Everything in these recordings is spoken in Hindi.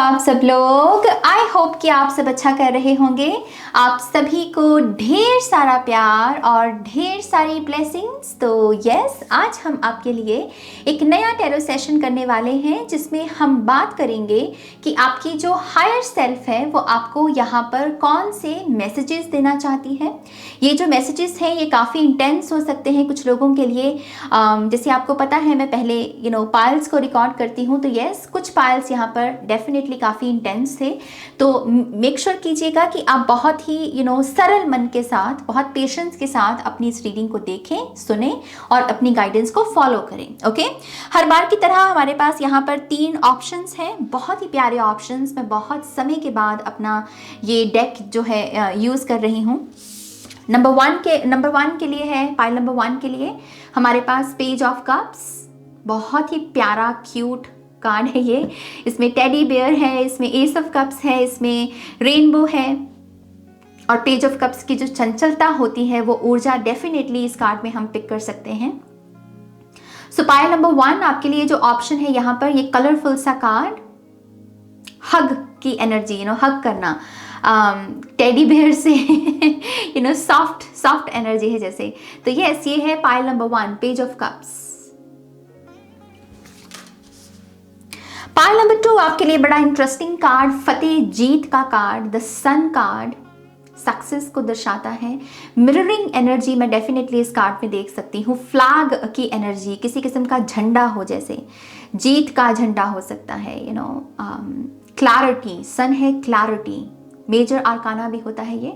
आप सब लोग। आई होप कि आप सब अच्छा कर रहे होंगे। आप सभी को ढेर सारा प्यार और ढेर सारी ब्लेसिंग्स। तो यस, आज हम आपके लिए एक नया टैरो सेशन करने वाले हैं जिसमें हम बात करेंगे कि आपकी जो हायर सेल्फ है वो आपको यहाँ पर कौन से मैसेजेस देना चाहती है। ये जो मैसेजेस हैं ये काफ़ी इंटेंस हो सकते हैं कुछ लोगों के लिए। जैसे आपको पता है मैं पहले पाइल्स को रिकॉर्ड करती हूँ, तो यस कुछ पाइल्स यहाँ पर डेफिनेटली काफ़ी इंटेंस थे। तो मेक श्योर कीजिएगा कि आप बहुत ही सरल मन के साथ, बहुत पेशेंस के साथ अपनी इस रीडिंग को देखें, सुने और अपनी गाइडेंस को फॉलो करें। ओके, हर बार की तरह हमारे पास यहाँ पर 3 ऑप्शंस हैं, बहुत ही प्यारे ऑप्शंस। मैं बहुत समय के बाद अपना ये डेक जो है यूज़ कर रही हूँ। नंबर वन के लिए है, पाइल नंबर 1 के लिए हमारे पास पेज ऑफ कप्स। बहुत ही प्यारा क्यूट कार्ड है ये। इसमें टेडी बेयर है, इसमें एस ऑफ कप्स है, इसमें रेनबो है और पेज ऑफ कप्स की जो चंचलता होती है वो ऊर्जा डेफिनेटली इस कार्ड में हम पिक कर सकते हैं। सो पाइल नंबर 1 आपके लिए जो ऑप्शन है यहाँ पर, ये कलरफुल सा कार्ड, हग की एनर्जी, हग करना, टेडी बेयर से सॉफ्ट एनर्जी है जैसे। तो यस, ये है pile number 1, page of cups. Pile number 2 आपके लिए बड़ा इंटरेस्टिंग कार्ड, फतेह जीत का card, the sun card, success को दर्शाता है। मिररिंग एनर्जी मैं डेफिनेटली इस कार्ड में देख सकती हूँ। फ्लैग की एनर्जी, किसी किस्म का झंडा हो, जैसे जीत का झंडा हो सकता है। क्लैरिटी, सन है क्लैरिटी, मेजर आर्काना भी होता है ये।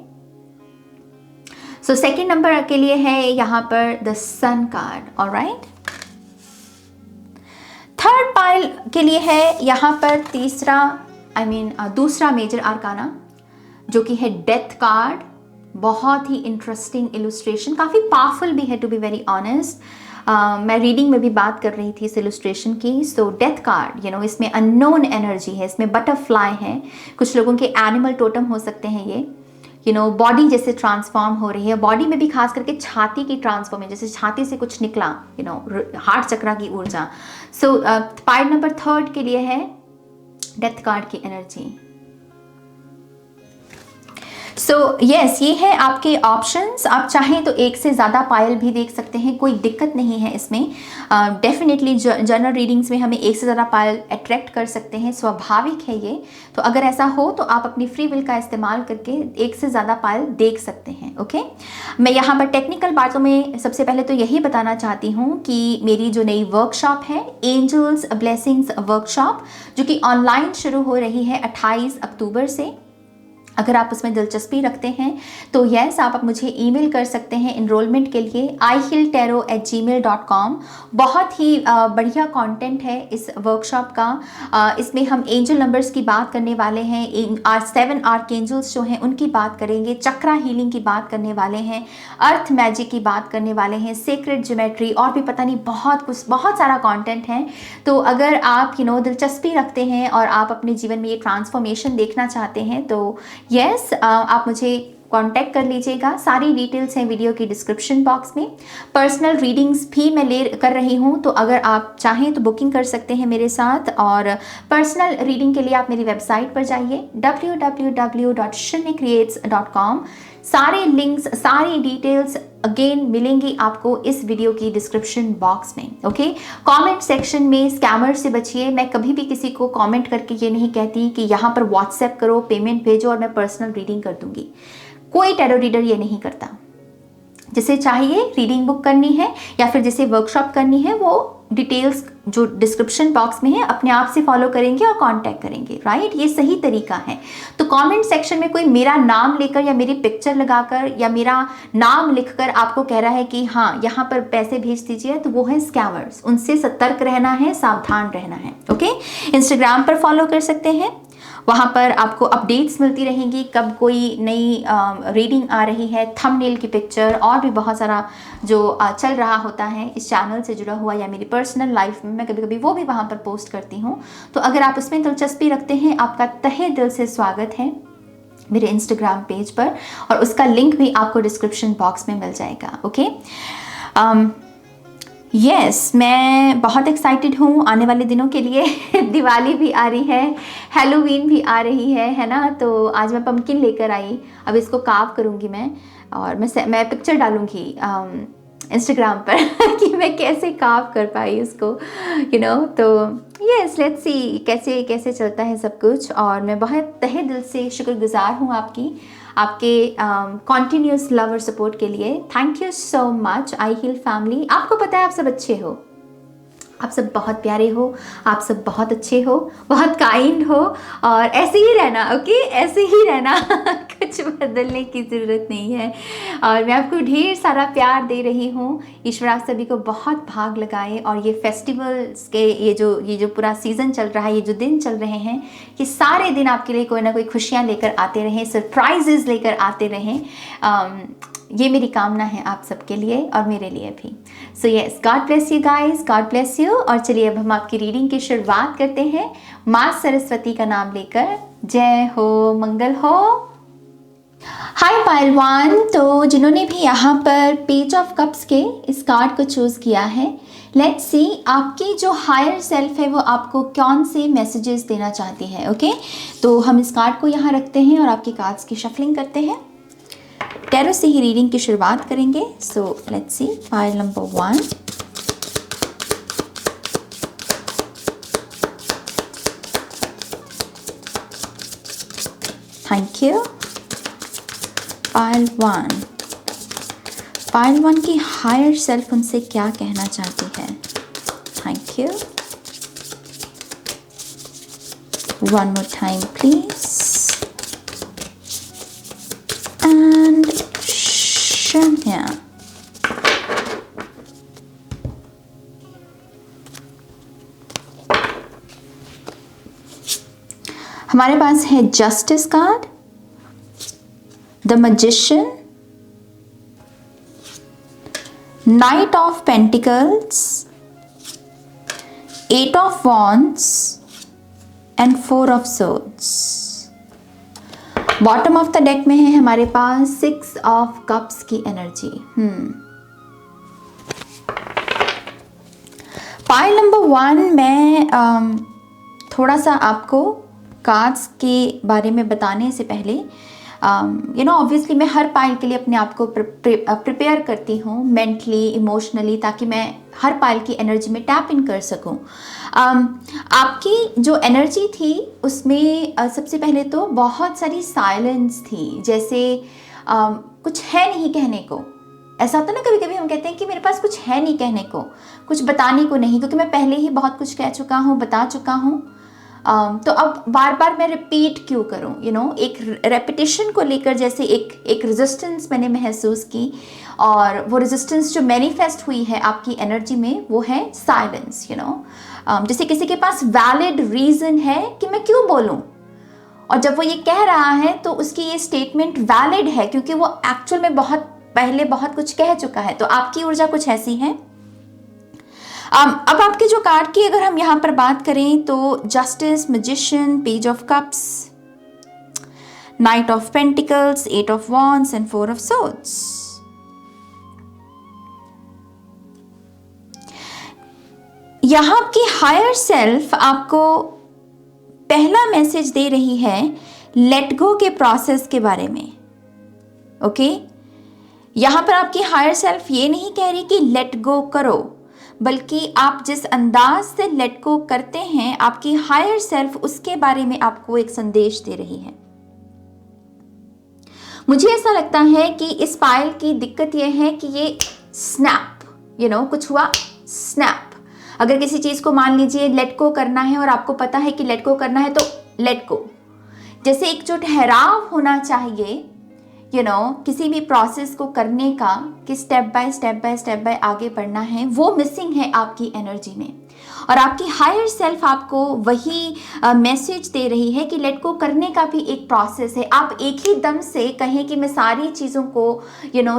सो सेकेंड नंबर के लिए है यहाँ पर the sun card. Alright, third pile के लिए है यहाँ पर दूसरा मेजर आर्काना जो कि है डेथ कार्ड। बहुत ही इंटरेस्टिंग इलस्ट्रेशन, काफ़ी पावरफुल भी है टू बी वेरी ऑनेस्ट। मैं रीडिंग में भी बात कर रही थी इस इलस्ट्रेशन की। सो डेथ कार्ड, इसमें अननोन एनर्जी है, इसमें बटरफ्लाई है, कुछ लोगों के एनिमल टोटम हो सकते हैं ये। बॉडी जैसे ट्रांसफॉर्म हो रही है, बॉडी में भी खास करके छाती की ट्रांसफॉर्म है, जैसे छाती से कुछ निकला, हार्ट चक्रा की ऊर्जा। सो पाइल नंबर 3 के लिए है डेथ कार्ड की एनर्जी। सो यस, ये है आपके ऑप्शंस। आप चाहें तो एक से ज़्यादा पायल भी देख सकते हैं, कोई दिक्कत नहीं है इसमें। डेफिनेटली जनरल रीडिंग्स में हमें एक से ज़्यादा पायल अट्रैक्ट कर सकते हैं, स्वाभाविक है ये। तो अगर ऐसा हो तो आप अपनी फ्री विल का इस्तेमाल करके एक से ज़्यादा पायल देख सकते हैं। ओके, मैं यहाँ पर टेक्निकल बातों में सबसे पहले तो यही बताना चाहती हूँ कि मेरी जो नई वर्कशॉप है, एंजल्स ब्लेसिंग्स वर्कशॉप, जो कि ऑनलाइन शुरू हो रही है 28 अक्टूबर से। अगर आप उसमें दिलचस्पी रखते हैं तो यस, आप मुझे ईमेल कर सकते हैं इनरोलमेंट के लिए ihilltarot@gmail.com। बहुत ही बढ़िया कंटेंट है इस वर्कशॉप का। इसमें हम एंजल नंबर्स की बात करने वाले हैं, 7 आर्कएंजल्स जो हैं उनकी बात करेंगे, चक्रा हीलिंग की बात करने वाले हैं, अर्थ मैजिक की बात करने वाले हैं, सेक्रेड ज्योमेट्री और भी पता नहीं बहुत कुछ, बहुत सारा कंटेंट है। तो अगर आप दिलचस्पी रखते हैं और आप अपने जीवन में ये ट्रांसफॉर्मेशन देखना चाहते हैं तो यस, आप मुझे कांटेक्ट कर लीजिएगा। सारी डिटेल्स हैं वीडियो की डिस्क्रिप्शन बॉक्स में। पर्सनल रीडिंग्स भी मैं कर रही हूँ, तो अगर आप चाहें तो बुकिंग कर सकते हैं मेरे साथ। और पर्सनल रीडिंग के लिए आप मेरी वेबसाइट पर जाइए www.shinnycreates.com। सारे लिंक्स, सारी डिटेल्स अगेन मिलेंगी आपको इस वीडियो की डिस्क्रिप्शन बॉक्स में। ओके, कमेंट सेक्शन में स्कैमर से बचिए। मैं कभी भी किसी को कमेंट करके ये नहीं कहती कि यहाँ पर व्हाट्सएप करो, पेमेंट भेजो और मैं पर्सनल रीडिंग कर दूंगी। कोई टैरो रीडर ये नहीं करता। जिसे चाहिए रीडिंग बुक करनी है या फिर जिसे वर्कशॉप करनी है, वो डिटेल्स जो डिस्क्रिप्शन बॉक्स में है अपने आप से फॉलो करेंगे और कांटेक्ट करेंगे। राइट, ये सही तरीका है। तो कमेंट सेक्शन में कोई मेरा नाम लेकर या मेरी पिक्चर लगाकर या मेरा नाम लिखकर आपको कह रहा है कि हाँ यहाँ पर पैसे भेज दीजिए, तो वो है स्कैमर्स। उनसे सतर्क रहना है, सावधान रहना है। ओके, इंस्टाग्राम पर फॉलो कर सकते हैं, वहाँ पर आपको अपडेट्स मिलती रहेंगी कब कोई नई रीडिंग आ रही है, थंबनेल की पिक्चर और भी बहुत सारा जो चल रहा होता है इस चैनल से जुड़ा हुआ या मेरी पर्सनल लाइफ में मैं कभी कभी वो भी वहाँ पर पोस्ट करती हूँ। तो अगर आप उसमें दिलचस्पी रखते हैं, आपका तहे दिल से स्वागत है मेरे इंस्टाग्राम पेज पर, और उसका लिंक भी आपको डिस्क्रिप्शन बॉक्स में मिल जाएगा। ओके, यस मैं बहुत एक्साइटेड हूँ आने वाले दिनों के लिए। दिवाली भी आ रही है, हैलोवीन भी आ रही है ना। तो आज मैं पम्पकिन लेकर आई, अब इसको कार्व करूँगी मैं, और मैं पिक्चर डालूँगी इंस्टाग्राम पर कि मैं कैसे कार्व कर पाई उसको, तो यस लेट्स सी कैसे कैसे चलता है सब कुछ। और मैं बहुत तहे दिल से शुक्रगुजार हूँ आपके कॉन्टीन्यूस लव और सपोर्ट के लिए। Thank you so much I heal family. आपको पता है आप सब अच्छे हो, आप सब बहुत प्यारे हो, आप सब बहुत अच्छे हो, बहुत काइंड हो, और ऐसे ही रहना, ओके ऐसे ही रहना। कुछ बदलने की ज़रूरत नहीं है। और मैं आपको ढेर सारा प्यार दे रही हूँ। ईश्वर आप सभी को बहुत भाग लगाए। और ये फेस्टिवल्स के ये जो पूरा सीज़न चल रहा है, ये जो दिन चल रहे हैं, ये सारे दिन आपके लिए कोई ना कोई खुशियाँ लेकर आते रहें, सरप्राइजेज़ लेकर आते रहें। ये मेरी कामना है आप सबके लिए और मेरे लिए भी। So yes, God bless you guys, God bless you. और चलिए अब हम आपकी रीडिंग की शुरुआत करते हैं माँ सरस्वती का नाम लेकर। जय हो, मंगल हो। हाय पायलवान, तो जिन्होंने भी यहाँ पर पेज ऑफ कप्स के इस कार्ड को चूज़ किया है, लेट्स सी आपकी जो हायर सेल्फ है वो आपको कौन से मैसेजेस देना चाहती है। ओके तो हम इस कार्ड को यहाँ रखते हैं और आपके कार्ड्स की शफलिंग करते हैं। टैरो से ही रीडिंग की शुरुआत करेंगे। So let's C pile number 1, thank you. Pile 1 की हायर सेल्फ उनसे क्या कहना चाहती है। Thank you. One more time please. And शून्य। हमारे पास है justice card, the magician, night of pentacles, 8 of wands and 4 of swords. Bottom of the deck में है हमारे पास 6 ऑफ कप्स की एनर्जी। पाइल नंबर 1 मैं थोड़ा सा आपको कार्ड्स के बारे में बताने से पहले ऑब्वियसली मैं हर पाइल के लिए अपने आप को प्रिपेयर करती हूँ मेंटली, इमोशनली, ताकि मैं हर पाइल की एनर्जी में टैप इन कर सकूँ। आपकी जो एनर्जी थी उसमें सबसे पहले तो बहुत सारी साइलेंस थी, जैसे कुछ है नहीं कहने को। ऐसा होता है ना, कभी कभी हम कहते हैं कि मेरे पास कुछ है नहीं कहने को, कुछ बताने को नहीं, क्योंकि मैं पहले ही बहुत कुछ कह चुका हूँ, बता चुका हूँ। तो अब बार बार मैं रिपीट क्यों करूं, एक रेपिटेशन को लेकर जैसे एक रेजिस्टेंस मैंने महसूस की, और वो रेजिस्टेंस जो मैनिफेस्ट हुई है आपकी एनर्जी में वो है साइलेंस। जैसे किसी के पास वैलिड रीज़न है कि मैं क्यों बोलूं, और जब वो ये कह रहा है तो उसकी ये स्टेटमेंट वैलिड है क्योंकि वो एक्चुअल में बहुत पहले बहुत कुछ कह चुका है। तो आपकी ऊर्जा कुछ ऐसी है। अब आपके जो कार्ड की अगर हम यहाँ पर बात करें तो justice, magician, page of cups, night of pentacles, 8 of wands and 4 of swords. यहाँ आपकी हायर सेल्फ आपको पहला मैसेज दे रही है लेट गो के प्रोसेस के बारे में। ओके यहाँ पर आपकी हायर सेल्फ ये नहीं कह रही कि लेट गो करो, बल्कि आप जिस अंदाज से लेट गो करते हैं आपकी हायर सेल्फ उसके बारे में आपको एक संदेश दे रही है। मुझे ऐसा लगता है कि इस पाइल की दिक्कत यह है कि ये स्नैप, कुछ हुआ स्नैप। अगर किसी चीज को मान लीजिए लेट गो करना है और आपको पता है कि लेट गो करना है तो लेट गो, जैसे एक जो ठहराव होना चाहिए किसी भी प्रोसेस को करने का, कि स्टेप बाय आगे बढ़ना है, वो मिसिंग है आपकी एनर्जी में। और आपकी हायर सेल्फ आपको वही मैसेज दे रही है कि लेट गो करने का भी एक प्रोसेस है। आप एक ही दम से कहें कि मैं सारी चीज़ों को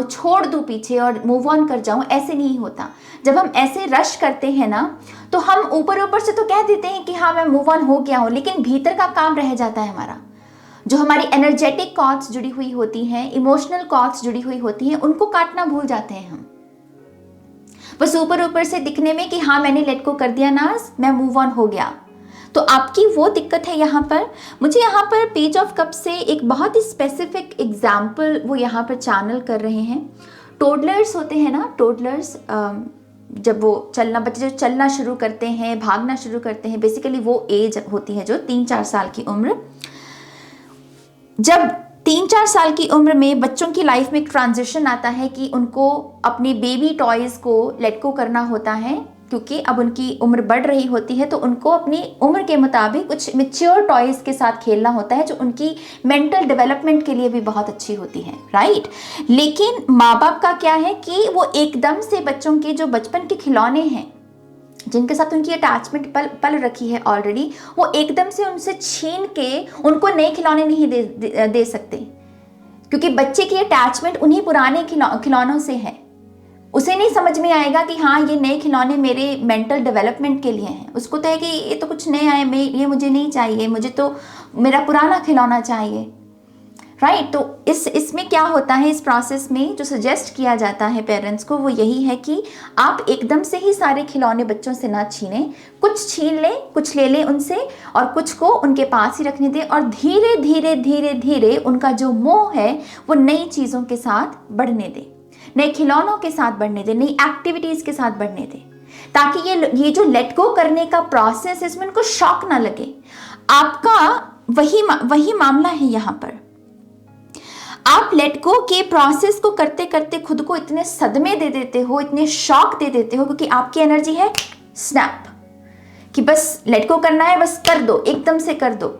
छोड़ दूँ पीछे और मूव ऑन कर जाऊँ, ऐसे नहीं होता। जब हम ऐसे रश करते हैं ना तो हम ऊपर से तो कह देते हैं कि हाँ मैं मूव ऑन हो गया हूँ, लेकिन भीतर का काम रह जाता है हमारा। जो हमारी एनर्जेटिक कॉर्ड्स जुड़ी हुई होती हैं, इमोशनल कॉर्ड्स जुड़ी हुई होती हैं, उनको काटना भूल जाते हैं हम। बस ऊपर ऊपर से दिखने में कि हाँ मैंने लेट गो कर दिया नाज, मैं मूव ऑन हो गया। तो आपकी वो दिक्कत है यहाँ पर। मुझे यहाँ पर पेज ऑफ कप से एक बहुत ही स्पेसिफिक एग्जाम्पल वो यहाँ पर चैनल कर रहे हैं। टोडलर्स होते हैं ना, टोडलर्स, जब वो बच्चे जो चलना शुरू करते हैं, भागना शुरू करते हैं, बेसिकली वो एज होती है जो 3-4 साल की उम्र। जब 3-4 साल की उम्र में बच्चों की लाइफ में एक ट्रांजिशन आता है कि उनको अपने बेबी टॉयज़ को लेट गो करना होता है, क्योंकि अब उनकी उम्र बढ़ रही होती है, तो उनको अपनी उम्र के मुताबिक कुछ मैच्योर टॉयज़ के साथ खेलना होता है जो उनकी मेंटल डेवलपमेंट के लिए भी बहुत अच्छी होती है, राइट। लेकिन माँ बाप का क्या है कि वो एकदम से बच्चों के जो बचपन के खिलौने हैं जिनके साथ उनकी अटैचमेंट पल रखी है ऑलरेडी, वो एकदम से उनसे छीन के उनको नए खिलौने नहीं दे सकते, क्योंकि बच्चे की अटैचमेंट उन्हीं पुराने खिलौनों से है। उसे नहीं समझ में आएगा कि हाँ ये नए खिलौने मेरे मेंटल डेवलपमेंट के लिए हैं। उसको तो है कि ये तो कुछ नया है, ये मुझे नहीं चाहिए, मुझे तो मेरा पुराना खिलौना चाहिए, राइट। तो इसमें क्या होता है, इस प्रोसेस में जो सजेस्ट किया जाता है पेरेंट्स को वो यही है कि आप एकदम से ही सारे खिलौने बच्चों से ना छीनें, कुछ छीन लें, कुछ ले लें उनसे और कुछ को उनके पास ही रखने दें, और धीरे धीरे धीरे धीरे उनका जो मोह है वो नई चीज़ों के साथ बढ़ने दें, नए खिलौनों के साथ बढ़ने दें, नई एक्टिविटीज़ के साथ बढ़ने दें, ताकि ये जो लेट गो करने का प्रोसेस है इसमें उनको शॉक ना लगे। आपका वही मामला है यहाँ पर। आप लेट गो के प्रोसेस को करते करते खुद को इतने सदमे दे देते हो, इतने शॉक दे देते हो, क्योंकि आपकी एनर्जी है स्नैप, कि बस लेट गो करना है, बस कर दो, एकदम से कर दो।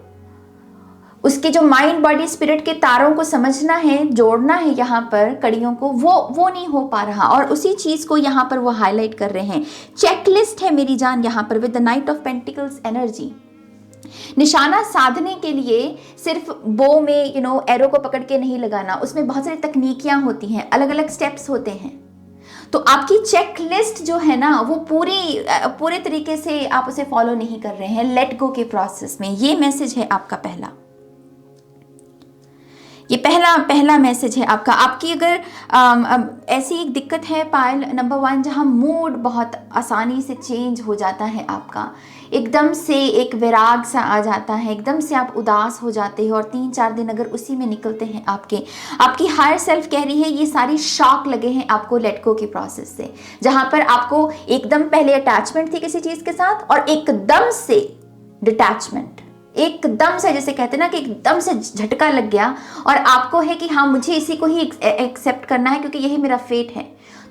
उसके जो माइंड बॉडी स्पिरिट के तारों को समझना है, जोड़ना है यहाँ पर कड़ियों को, वो नहीं हो पा रहा। और उसी चीज़ को यहाँ पर वो हाईलाइट कर रहे हैं। चेकलिस्ट है मेरी जान यहाँ पर with the night of pentacles energy. निशाना साधने के लिए सिर्फ बो में एरो को पकड़ के नहीं लगाना, उसमें बहुत सारी तकनीकियां होती हैं, अलग अलग स्टेप्स होते हैं। तो आपकी चेक लिस्ट जो है ना वो पूरे तरीके से आप उसे फॉलो नहीं कर रहे हैं लेट गो के प्रोसेस में। ये मैसेज है आपका पहला, ये पहला मैसेज है आपका। आपकी अगर ऐसी एक दिक्कत है पायल नंबर 1, जहां मूड बहुत आसानी से चेंज हो जाता है आपका, एकदम से एक विराग सा आ जाता है, एकदम से आप उदास हो जाते हो और 3-4 दिन अगर उसी में निकलते हैं आपकी हायर सेल्फ कह रही है ये सारी शॉक लगे हैं आपको लेट गो के प्रोसेस से, जहां पर आपको एकदम पहले अटैचमेंट थी किसी चीज़ के साथ और एकदम से डिटैचमेंट, एकदम से जैसे कहते हैं ना कि एकदम से झटका लग गया और आपको है कि हाँ मुझे इसी को ही एक्सेप्ट करना है क्योंकि यही मेरा फेट है।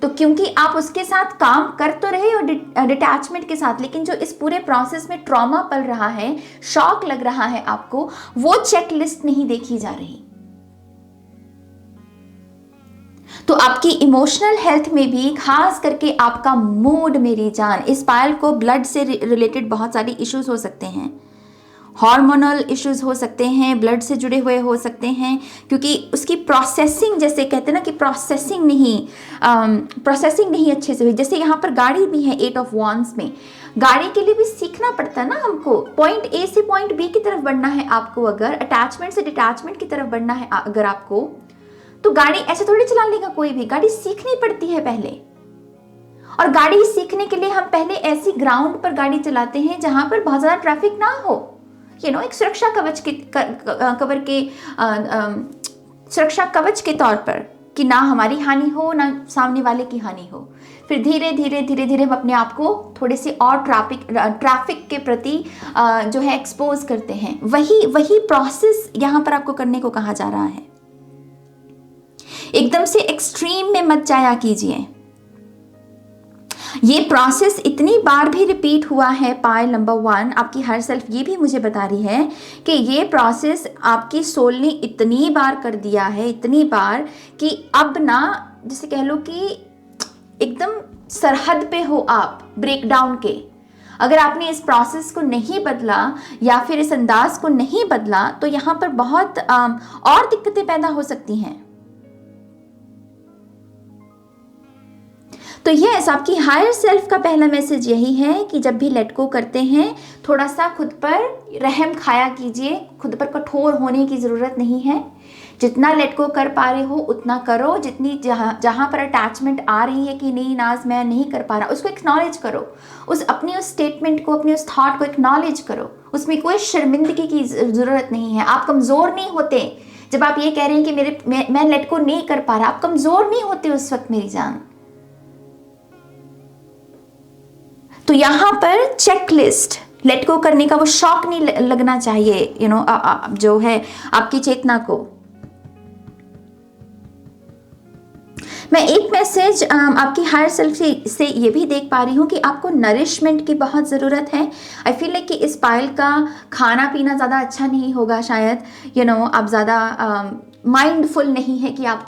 तो क्योंकि आप उसके साथ काम कर तो रहे हो डिटैचमेंट के साथ, लेकिन जो इस पूरे प्रोसेस में ट्रॉमा पल रहा है, शॉक लग रहा है आपको, वो चेक लिस्ट नहीं देखी जा रही। तो आपकी इमोशनल हेल्थ में भी खास करके आपका मूड मेरी जान, इस पायल को ब्लड से रिलेटेड बहुत सारे इश्यूज हो सकते हैं, हार्मोनल इश्यूज हो सकते हैं, ब्लड से जुड़े हुए हो सकते हैं, क्योंकि उसकी प्रोसेसिंग जैसे कहते हैं ना कि प्रोसेसिंग नहीं अच्छे से हुई। जैसे यहाँ पर गाड़ी भी है 8 ऑफ वांड्स में, गाड़ी के लिए भी सीखना पड़ता है ना हमको, पॉइंट ए से पॉइंट बी की तरफ बढ़ना है आपको, अगर अटैचमेंट से डिटैचमेंट की तरफ बढ़ना है अगर आपको, तो गाड़ी ऐसे थोड़ी चला लेगा कोई भी, गाड़ी सीखनी पड़ती है पहले। और गाड़ी सीखने के लिए हम पहले ऐसी ग्राउंड पर गाड़ी चलाते हैं जहां पर बहुत ज्यादा ट्रैफिक ना हो, एक सुरक्षा सुरक्षा कवच के तौर पर, कि ना हमारी हानि हो ना सामने वाले की हानि हो। फिर धीरे धीरे हम अपने आप को थोड़े से और ट्रैफिक के प्रति जो है एक्सपोज करते हैं। वही प्रोसेस यहाँ पर आपको करने को कहा जा रहा है। एकदम से एक्सट्रीम में मत जाया कीजिए। ये प्रोसेस इतनी बार भी रिपीट हुआ है पायल नंबर 1, आपकी हर सेल्फ ये भी मुझे बता रही है कि ये प्रोसेस आपकी सोल ने इतनी बार कर दिया है, इतनी बार कि अब ना जैसे कह लो कि एकदम सरहद पे हो आप ब्रेकडाउन के। अगर आपने इस प्रोसेस को नहीं बदला या फिर इस अंदाज को नहीं बदला तो यहाँ पर बहुत और दिक्कतें पैदा हो सकती हैं। तो यस, आपकी हायर सेल्फ का पहला मैसेज यही है कि जब भी लेट गो करते हैं थोड़ा सा खुद पर रहम खाया कीजिए, खुद पर कठोर होने की ज़रूरत नहीं है। जितना लेट गो कर पा रहे हो उतना करो, जितनी जहाँ पर अटैचमेंट आ रही है कि नहीं नाज मैं नहीं कर पा रहा, उसको एक्नॉलेज करो, उस स्टेटमेंट को, अपने उस थॉट को एक्नॉलेज करो। उसमें कोई शर्मिंदगी की ज़रूरत नहीं है। आप कमज़ोर नहीं होते जब आप ये कह रहे हैं कि मैं लेट गो नहीं कर पा रहा। आप कमज़ोर नहीं होते उस वक्त मेरी जान। तो यहाँ पर चेकलिस्ट, लेट गो करने का वो शौक नहीं लगना चाहिए जो है आपकी चेतना को। मैं एक मैसेज आपकी हायर सेल्फ से ये भी देख पा रही हूँ कि आपको नरिशमेंट की बहुत ज़रूरत है। आई फील लाइक कि इस पायल का खाना पीना ज़्यादा अच्छा नहीं होगा शायद। आप ज़्यादा माइंडफुल नहीं है कि आप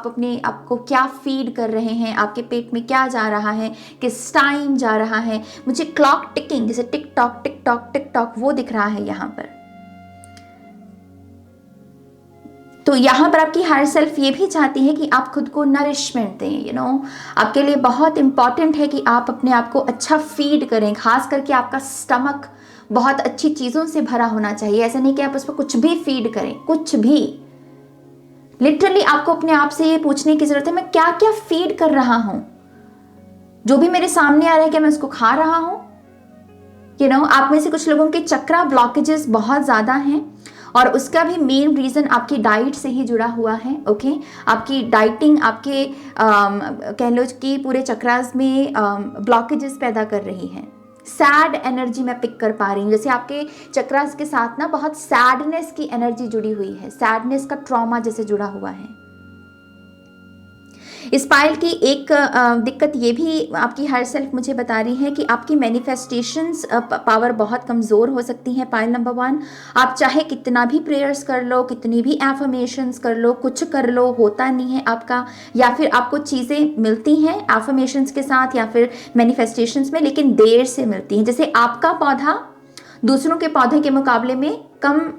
अपने आपको क्या फीड कर रहे हैं, आपके पेट में क्या जा रहा है, किस टाइम जा रहा है। मुझे क्लॉक टिकिंग, जैसे tick tock tick tock tick tock, वो दिख रहा है यहाँ पर। तो यहाँ पर आपकी हायर सेल्फ ये भी चाहती है कि आप खुद को नरिशमेंट दें। आपके लिए बहुत इंपॉर्टेंट है कि आप अपने आप को अच्छा फीड करें। खास करके आपका स्टमक बहुत अच्छी चीज़ों से भरा होना चाहिए। ऐसा नहीं कि आप उस पर कुछ भी फीड करें, कुछ भी। लिटरली आपको अपने आप से ये पूछने की जरूरत है, मैं क्या क्या फीड कर रहा हूं? जो भी मेरे सामने आ रहा है क्या मैं उसको खा रहा हूं? आप में से कुछ लोगों के चक्रा ब्लॉकेजेस बहुत ज़्यादा हैं और उसका भी मेन रीज़न आपकी डाइट से ही जुड़ा हुआ है। ओके, आपकी डाइटिंग आपके कह लो कि पूरे चक्रास में ब्लॉकेजेस पैदा कर रही है। सैड एनर्जी मैं पिक कर पा रही हूँ, जैसे आपके चक्रास के साथ ना बहुत सैडनेस की एनर्जी जुड़ी हुई है, सैडनेस का ट्रॉमा जैसे जुड़ा हुआ है। इस पायल की एक दिक्कत ये भी आपकी हायर सेल्फ मुझे बता रही है कि आपकी मैनिफेस्टेशंस पावर बहुत कमज़ोर हो सकती है। पायल नंबर 1, आप चाहे कितना भी प्रेयर्स कर लो, कितनी भी एफर्मेशंस कर लो, कुछ कर लो, होता नहीं है आपका। या फिर आपको चीज़ें मिलती हैं एफर्मेशंस के साथ या फिर मैनिफेस्टेशंस में, लेकिन देर से मिलती हैं। जैसे आपका पौधा दूसरों के पौधे के मुकाबले में कम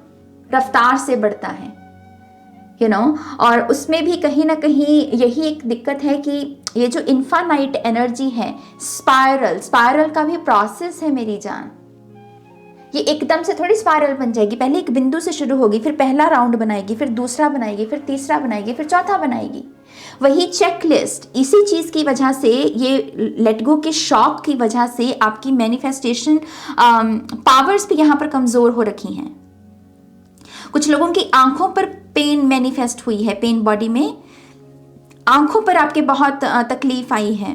रफ्तार से बढ़ता है, और उसमें भी कहीं ना कहीं यही एक दिक्कत है कि ये जो इन्फानाइट एनर्जी है, स्पायरल का भी प्रोसेस है मेरी जान। ये एकदम से थोड़ी स्पायरल बन जाएगी। पहले एक बिंदु से शुरू होगी, फिर पहला राउंड बनाएगी, फिर दूसरा बनाएगी, फिर तीसरा बनाएगी, फिर चौथा बनाएगी। वही चेकलिस्ट, इसी चीज़ की वजह से, ये लेट गो के शौक की वजह से आपकी मैनिफेस्टेशन पावर्स भी यहाँ पर कमज़ोर हो रखी हैं। कुछ लोगों की आंखों पर पेन मैनिफेस्ट हुई है, पेन बॉडी में, आंखों पर आपके बहुत तकलीफ आई है,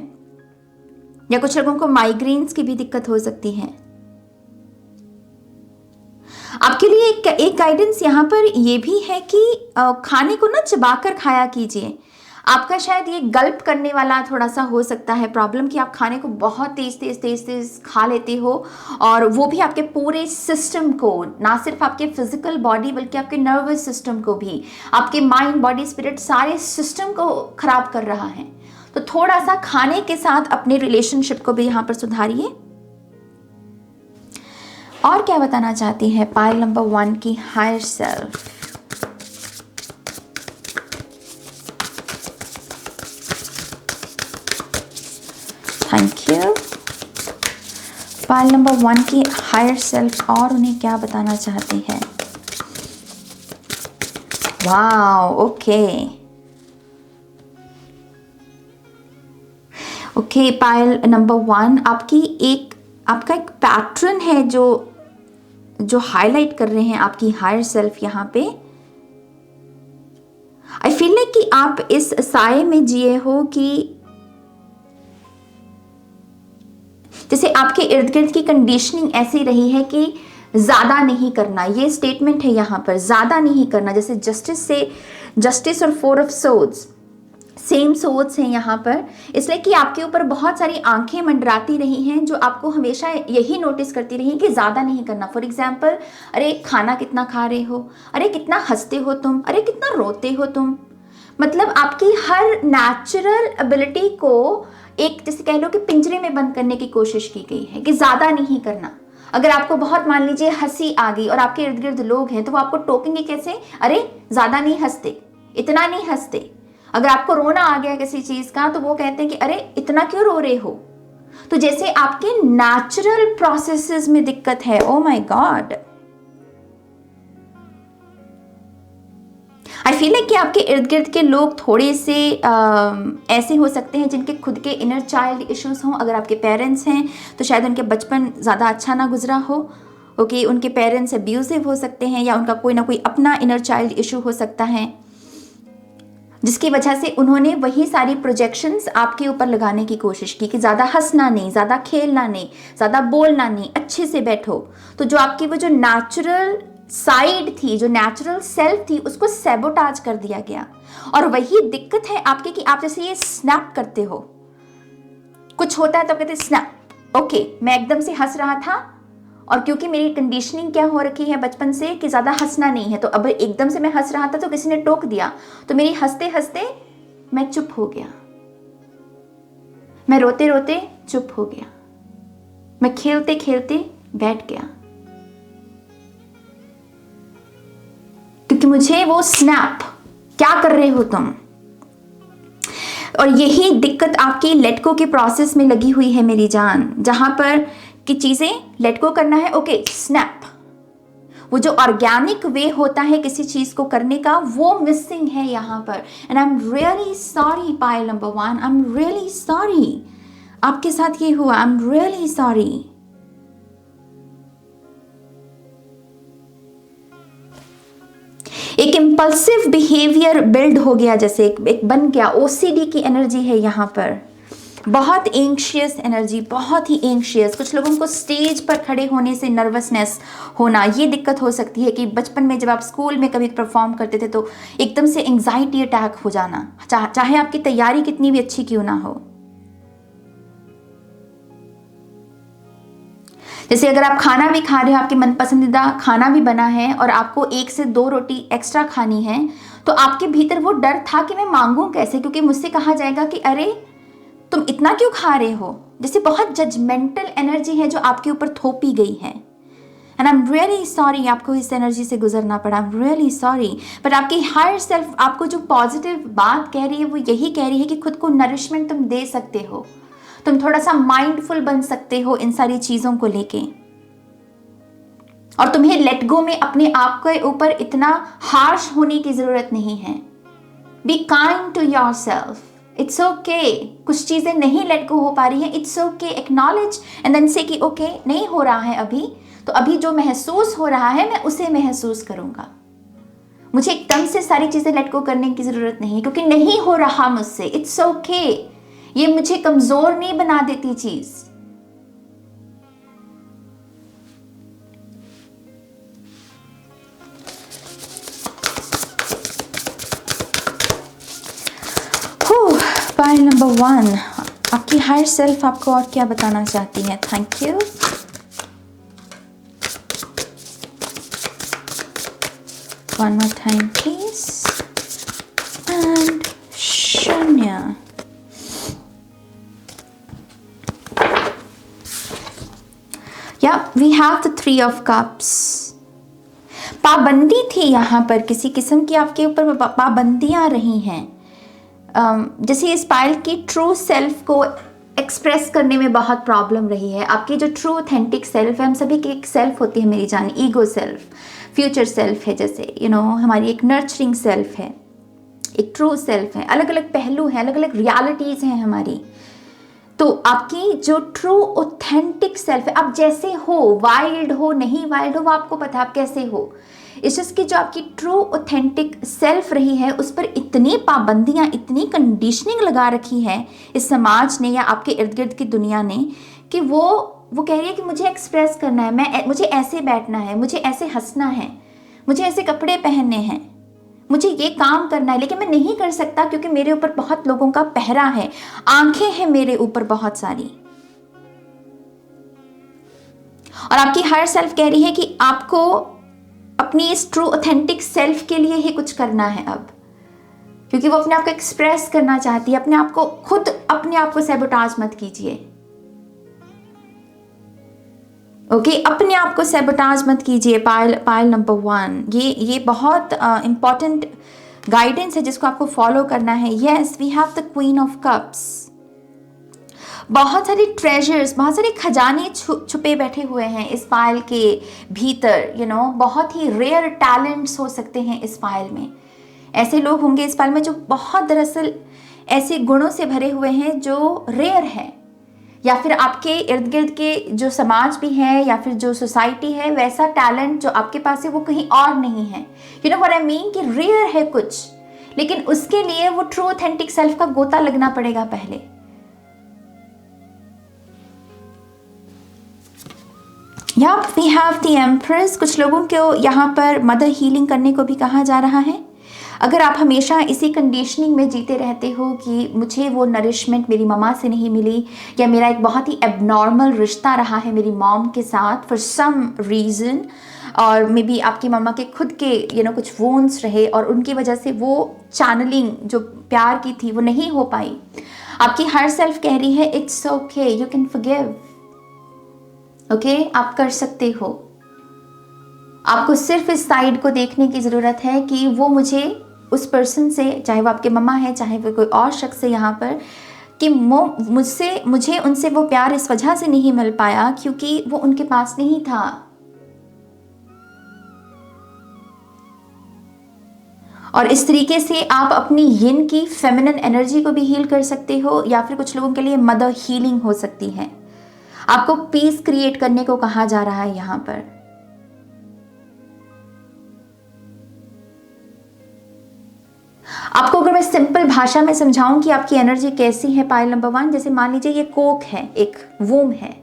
या कुछ लोगों को माइग्रेन्स की भी दिक्कत हो सकती है। आपके लिए एक गाइडेंस यहाँ पर ये भी है कि खाने को ना चबाकर खाया कीजिए। आपका शायद ये गल्प करने वाला थोड़ा सा हो सकता है प्रॉब्लम, कि आप खाने को बहुत तेज खा लेते हो, और वो भी आपके पूरे सिस्टम को, ना सिर्फ आपके फिजिकल बॉडी बल्कि आपके नर्वस सिस्टम को भी, आपके माइंड बॉडी स्पिरिट सारे सिस्टम को खराब कर रहा है। तो थोड़ा सा खाने के साथ अपने रिलेशनशिप को भी यहाँ पर सुधारिए। और क्या बताना चाहती है पायल नंबर 1 की higher self? Thank you. Pile number 1 की हायर सेल्फ और उन्हें क्या बताना चाहती है? वाओ, ओके पायल नंबर 1, आपका एक पैटर्न है जो हाईलाइट कर रहे हैं आपकी हायर सेल्फ यहाँ पे। आई फील लाइक कि आप इस साए में जिए हो कि जैसे आपके इर्द गिर्द की कंडीशनिंग ऐसी रही है कि ज़्यादा नहीं करना, ये स्टेटमेंट है यहाँ पर, ज़्यादा नहीं करना। जैसे जस्टिस और 4 ऑफ सोर्ड्स सेम सोर्ड्स हैं यहाँ पर, इसलिए कि आपके ऊपर बहुत सारी आंखें मंडराती रही हैं जो आपको हमेशा यही नोटिस करती रही कि ज़्यादा नहीं करना। फॉर एग्जाम्पल, अरे खाना कितना खा रहे हो, अरे कितना हंसते हो तुम, अरे कितना रोते हो तुम। मतलब आपकी हर नेचुरल एबिलिटी को एक, जैसे कह लो कि पिंजरे में बंद करने की कोशिश की गई है कि ज़्यादा नहीं करना। अगर आपको बहुत, मान लीजिए, हंसी आ गई और आपके इर्द गिर्द लोग हैं, तो वो आपको टोकेंगे कैसे? अरे ज़्यादा नहीं हंसते, इतना नहीं हंसते। अगर आपको रोना आ गया किसी चीज़ का, तो वो कहते हैं कि अरे इतना क्यों रो रहे हो। तो जैसे आपके नेचुरल प्रोसेसेस में दिक्कत है। Oh my God, I feel like कि आपके इर्द गिर्द के लोग थोड़े से ऐसे हो सकते हैं जिनके खुद के इनर चाइल्ड इश्यूज हों। अगर आपके पेरेंट्स हैं तो शायद उनके बचपन ज़्यादा अच्छा ना गुजरा हो। ओके, उनके पेरेंट्स अब्यूजिव हो सकते हैं या उनका कोई ना कोई अपना इनर चाइल्ड इशू हो सकता है, जिसकी वजह से उन्होंने वही सारी प्रोजेक्शंस आपके ऊपर लगाने की कोशिश की कि ज़्यादा हंसना नहीं, ज़्यादा खेलना नहीं, ज़्यादा बोलना नहीं, अच्छे से बैठो। तो जो आपकी वो जो नेचुरल साइड थी, जो नेचुरल सेल्फ थी, उसको सैबोटाज कर दिया गया। और वही दिक्कत है आपके कि आप जैसे ये स्नैप करते हो, कुछ होता है तो कहते स्नैप। ओके, मैं एकदम से हंस रहा था और क्योंकि मेरी कंडीशनिंग क्या हो रखी है बचपन से कि ज़्यादा हंसना नहीं है, तो अब एकदम से मैं हंस रहा था तो किसी ने टोक दिया, तो मेरी हंसते हंसते मैं चुप हो गया, मैं रोते रोते चुप हो गया, मैं खेलते खेलते बैठ गया, क्योंकि मुझे वो स्नैप, क्या कर रहे हो तुम। और यही दिक्कत आपकी लेट गो के प्रोसेस में लगी हुई है मेरी जान, जहां पर कि चीजें लेट गो करना है, ओके स्नैप, वो जो ऑर्गेनिक वे होता है किसी चीज को करने का, वो मिसिंग है यहां पर। And I am really sorry Payal number 1, I am really sorry आपके साथ ये हुआ, आई एम रियली सॉरी। एक इम्पल्सिव बिहेवियर बिल्ड हो गया, जैसे एक बन गया, ओसीडी की एनर्जी है यहाँ पर, बहुत एंग्शियस एनर्जी, बहुत ही एंग्शियस। कुछ लोगों को स्टेज पर खड़े होने से नर्वसनेस होना, ये दिक्कत हो सकती है कि बचपन में जब आप स्कूल में कभी परफॉर्म करते थे तो एकदम से एंग्जाइटी अटैक हो जाना, चाहे आपकी तैयारी कितनी भी अच्छी क्यों ना हो। जैसे अगर आप खाना भी खा रहे हो, आपके मन पसंदीदा खाना भी बना है और आपको 1 से 2 रोटी एक्स्ट्रा खानी है, तो आपके भीतर वो डर था कि मैं मांगूं कैसे, क्योंकि मुझसे कहा जाएगा कि अरे तुम इतना क्यों खा रहे हो। जैसे बहुत जजमेंटल एनर्जी है जो आपके ऊपर थोपी गई है। And I am really sorry आपको इस एनर्जी से गुजरना पड़ा, I am really sorry. But आपकी हायर सेल्फ आपको जो पॉजिटिव बात कह रही है वो यही कह रही है कि खुद को नरिशमेंट तुम दे सकते हो, तुम थोड़ा सा माइंडफुल बन सकते हो इन सारी चीजों को लेके, और तुम्हें लेट गो में अपने आप के ऊपर इतना हार्श होने की जरूरत नहीं है। Be kind to yourself, it's okay. कुछ चीजें नहीं लेट गो हो पा रही है, it's okay, acknowledge and then say कि ओके नहीं हो रहा है अभी, तो अभी जो महसूस हो रहा है मैं उसे महसूस करूंगा। मुझे एकदम से सारी चीजें लेट गो करने की जरूरत नहीं, क्योंकि नहीं हो रहा मुझसे, इट्स ओके। ये मुझे कमजोर नहीं बना देती चीज। पायल नंबर 1, आपकी हायर सेल्फ आपको और क्या बताना चाहती है। Thank you. One more time please. And शून्य। या we have the 3 of cups. पाबंदी थी यहाँ पर, किसी किस्म की आपके ऊपर पाबंदियां रही हैं। जैसे इस पायल की ट्रू सेल्फ को एक्सप्रेस करने में बहुत प्रॉब्लम रही है। आपकी जो ट्रू ऑथेंटिक सेल्फ है, हम सभी की एक सेल्फ होती है मेरी जान, ईगो सेल्फ, फ्यूचर सेल्फ है, जैसे हमारी एक नर्चरिंग सेल्फ है, एक ट्रू सेल्फ है, अलग अलग पहलू हैं, अलग अलग रियलिटीज़ हैं हमारी। तो आपकी जो ट्रू ऑथेंटिक सेल्फ है, आप जैसे हो, वाइल्ड हो नहीं वाइल्ड हो, वो आपको पता है आप कैसे हो। इस चीज़ की जो आपकी ट्रू ऑथेंटिक सेल्फ रही है उस पर इतनी पाबंदियां, इतनी कंडीशनिंग लगा रखी है इस समाज ने या आपके इर्द गिर्द की दुनिया ने, कि वो कह रही है कि मुझे एक्सप्रेस करना है, मुझे ऐसे बैठना है, मुझे ऐसे हंसना है, मुझे ऐसे कपड़े पहनने हैं, मुझे ये काम करना है, लेकिन मैं नहीं कर सकता क्योंकि मेरे ऊपर बहुत लोगों का पहरा है, आंखें हैं मेरे ऊपर बहुत सारी। और आपकी हायर सेल्फ कह रही है कि आपको अपनी इस ट्रू ऑथेंटिक सेल्फ के लिए ही कुछ करना है अब, क्योंकि वो अपने आप को एक्सप्रेस करना चाहती है। अपने आप को सैबोटाज मत कीजिए, ओके अपने आप को सैबोटाज मत कीजिए। पायल नंबर 1, ये बहुत इंपॉर्टेंट गाइडेंस है जिसको आपको फॉलो करना है। Yes, we have the queen of cups. बहुत सारे ट्रेजर्स, बहुत सारे खजाने छुपे बैठे हुए हैं इस फाइल के भीतर। बहुत ही रेयर टैलेंट्स हो सकते हैं इस फाइल में। ऐसे लोग होंगे इस पाल में जो बहुत दरअसल ऐसे गुणों से भरे हुए हैं जो रेयर है, या फिर आपके इर्द गिर्द के जो समाज भी है या फिर जो सोसाइटी है, वैसा टैलेंट जो आपके पास है वो कहीं और नहीं है। You know what I mean कि रेयर है कुछ, लेकिन उसके लिए वो ट्रू ऑथेंटिक सेल्फ का गोता लगना पड़ेगा पहले। या वी हैव द एम्प्रेस। कुछ लोगों को यहाँ पर मदर हीलिंग करने को भी कहा जा रहा है। अगर आप हमेशा इसी कंडीशनिंग में जीते रहते हो कि मुझे वो नरिशमेंट मेरी ममा से नहीं मिली, या मेरा एक बहुत ही एबनॉर्मल रिश्ता रहा है मेरी मॉम के साथ फॉर सम रीज़न, और मे बी आपकी मम्मा के खुद के कुछ वोन्स रहे और उनकी वजह से वो चैनलिंग जो प्यार की थी वो नहीं हो पाई। आपकी हर सेल्फ कह रही है it's okay, you can forgive. Okay, आप कर सकते हो। आपको सिर्फ इस साइड को देखने की ज़रूरत है कि वो मुझे उस पर्सन से, चाहे वो आपके मम्मा है चाहे वो कोई और शख्स है यहाँ पर, कि मुझे उनसे वो प्यार इस वजह से नहीं मिल पाया क्योंकि वो उनके पास नहीं था। और इस तरीके से आप अपनी यिन की फेमिनिन एनर्जी को भी हील कर सकते हो, या फिर कुछ लोगों के लिए मदर हीलिंग हो सकती है। आपको पीस क्रिएट करने को कहा जा रहा है यहाँ पर। आपको अगर मैं सिंपल भाषा में समझाऊं कि आपकी एनर्जी कैसी है पाइल नंबर 1, जैसे मान लीजिए ये कोक है, एक वूम है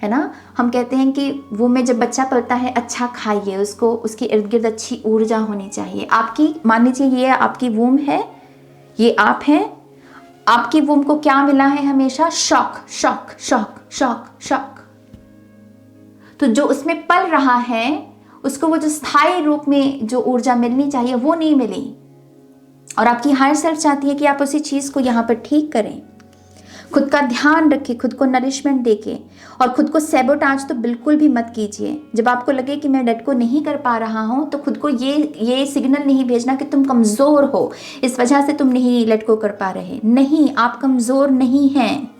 ना। हम कहते हैं कि वूम में जब बच्चा पलता है अच्छा खाइए उसको, उसके इर्द गिर्द अच्छी ऊर्जा होनी चाहिए। आपकी मान लीजिए ये आपकी वूम है, ये आप हैं। आपकी वूम को क्या मिला है हमेशा? Shock shock shock shock shock. तो जो उसमें पल रहा है उसको वो जो स्थायी रूप में जो ऊर्जा मिलनी चाहिए वो नहीं मिली, और आपकी हायर सेल्फ चाहती है कि आप उसी चीज़ को यहाँ पर ठीक करें। खुद का ध्यान रखें, खुद को नरिशमेंट देके, और खुद को सैबोटाज तो बिल्कुल भी मत कीजिए। जब आपको लगे कि मैं लेट को नहीं कर पा रहा हूँ तो खुद को ये सिग्नल नहीं भेजना कि तुम कमज़ोर हो, इस वजह से तुम नहीं लेट को कर पा रहे। नहीं, आप कमज़ोर नहीं हैं।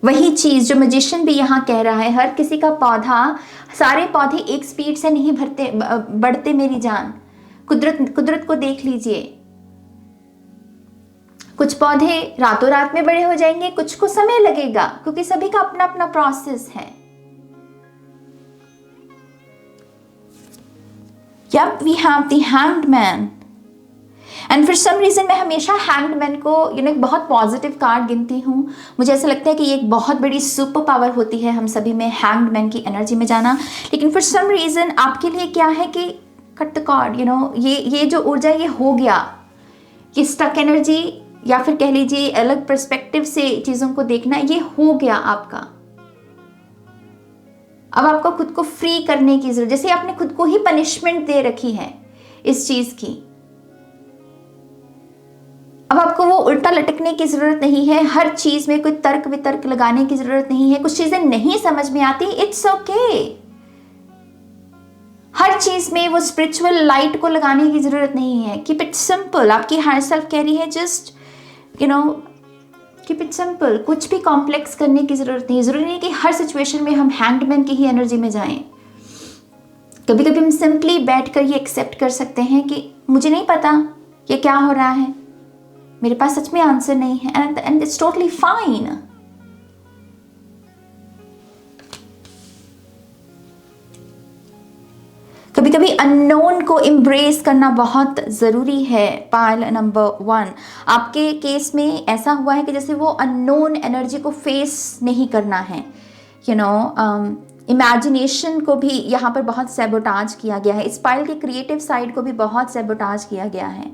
वही चीज़ जो मैजिशियन भी यहाँ कह रहा है, हर किसी का पौधा, सारे पौधे एक स्पीड से नहीं बढ़ते मेरी जान। कुदरत को देख लीजिए, कुछ पौधे रातों रात में बड़े हो जाएंगे, कुछ को समय लगेगा, क्योंकि सभी का अपना अपना प्रोसेस है। Yep, we have the hanged man. And for some reason मैं हमेशा हैंग्ड मैन को एक बहुत पॉजिटिव कार्ड गिनती हूँ। मुझे ऐसा लगता है कि ये एक बहुत बड़ी सुपर पावर होती है हम सभी में, हैंग्ड मैन की एनर्जी में जाना। लेकिन फॉर सम रीज़न आपके लिए क्या है कि कट द कार्ड, ये जो ऊर्जा ये हो गया, ये स्टक एनर्जी, या फिर कह लीजिए अलग पर्सपेक्टिव से चीज़ों को देखना, ये हो गया आपका। अब आपको खुद को फ्री करने की जरूरत, जैसे आपने खुद को ही पनिशमेंट दे रखी है इस चीज़ की। अब आपको वो उल्टा लटकने की ज़रूरत नहीं है, हर चीज़ में कोई तर्क वितर्क लगाने की ज़रूरत नहीं है। कुछ चीज़ें नहीं समझ में आती, इट्स ओके। हर चीज़ में वो स्पिरिचुअल लाइट को लगाने की ज़रूरत नहीं है। Keep it simple. आपकी हायर सेल्फ कह रही है जस्ट कीप इट सिंपल। कुछ भी कॉम्प्लेक्स करने की ज़रूरत नहीं। ज़रूरी नहीं कि हर सिचुएशन में हम हैंगमैन की ही एनर्जी में जाएं। कभी कभी हम सिंपली बैठकर ये एक्सेप्ट कर सकते हैं कि मुझे नहीं पता ये क्या हो रहा है, मेरे पास सच में आंसर नहीं है, एंड इट्स टोटली फाइन। कभी कभी अननोन को एम्ब्रेस करना बहुत ज़रूरी है। पाइल नंबर 1, आपके केस में ऐसा हुआ है कि जैसे वो अननोन एनर्जी को फेस नहीं करना है। इमेजिनेशन को भी यहाँ पर बहुत सैबोटाज किया गया है। इस पाइल के क्रिएटिव साइड को भी बहुत सैबोटाज किया गया है।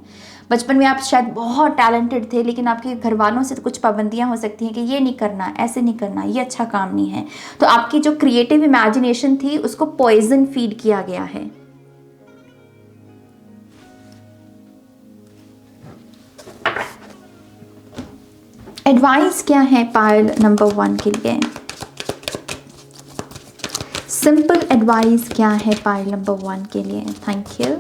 बचपन में आप शायद बहुत टैलेंटेड थे, लेकिन आपके घर वालों से तो कुछ पाबंदियां हो सकती हैं कि ये नहीं करना, ऐसे नहीं करना, ये अच्छा काम नहीं है। तो आपकी जो क्रिएटिव इमेजिनेशन थी उसको पॉइजन फीड किया गया है। एडवाइस क्या है पाइल नंबर 1 के लिए? सिंपल एडवाइस क्या है पाइल नंबर 1 के लिए? Thank you.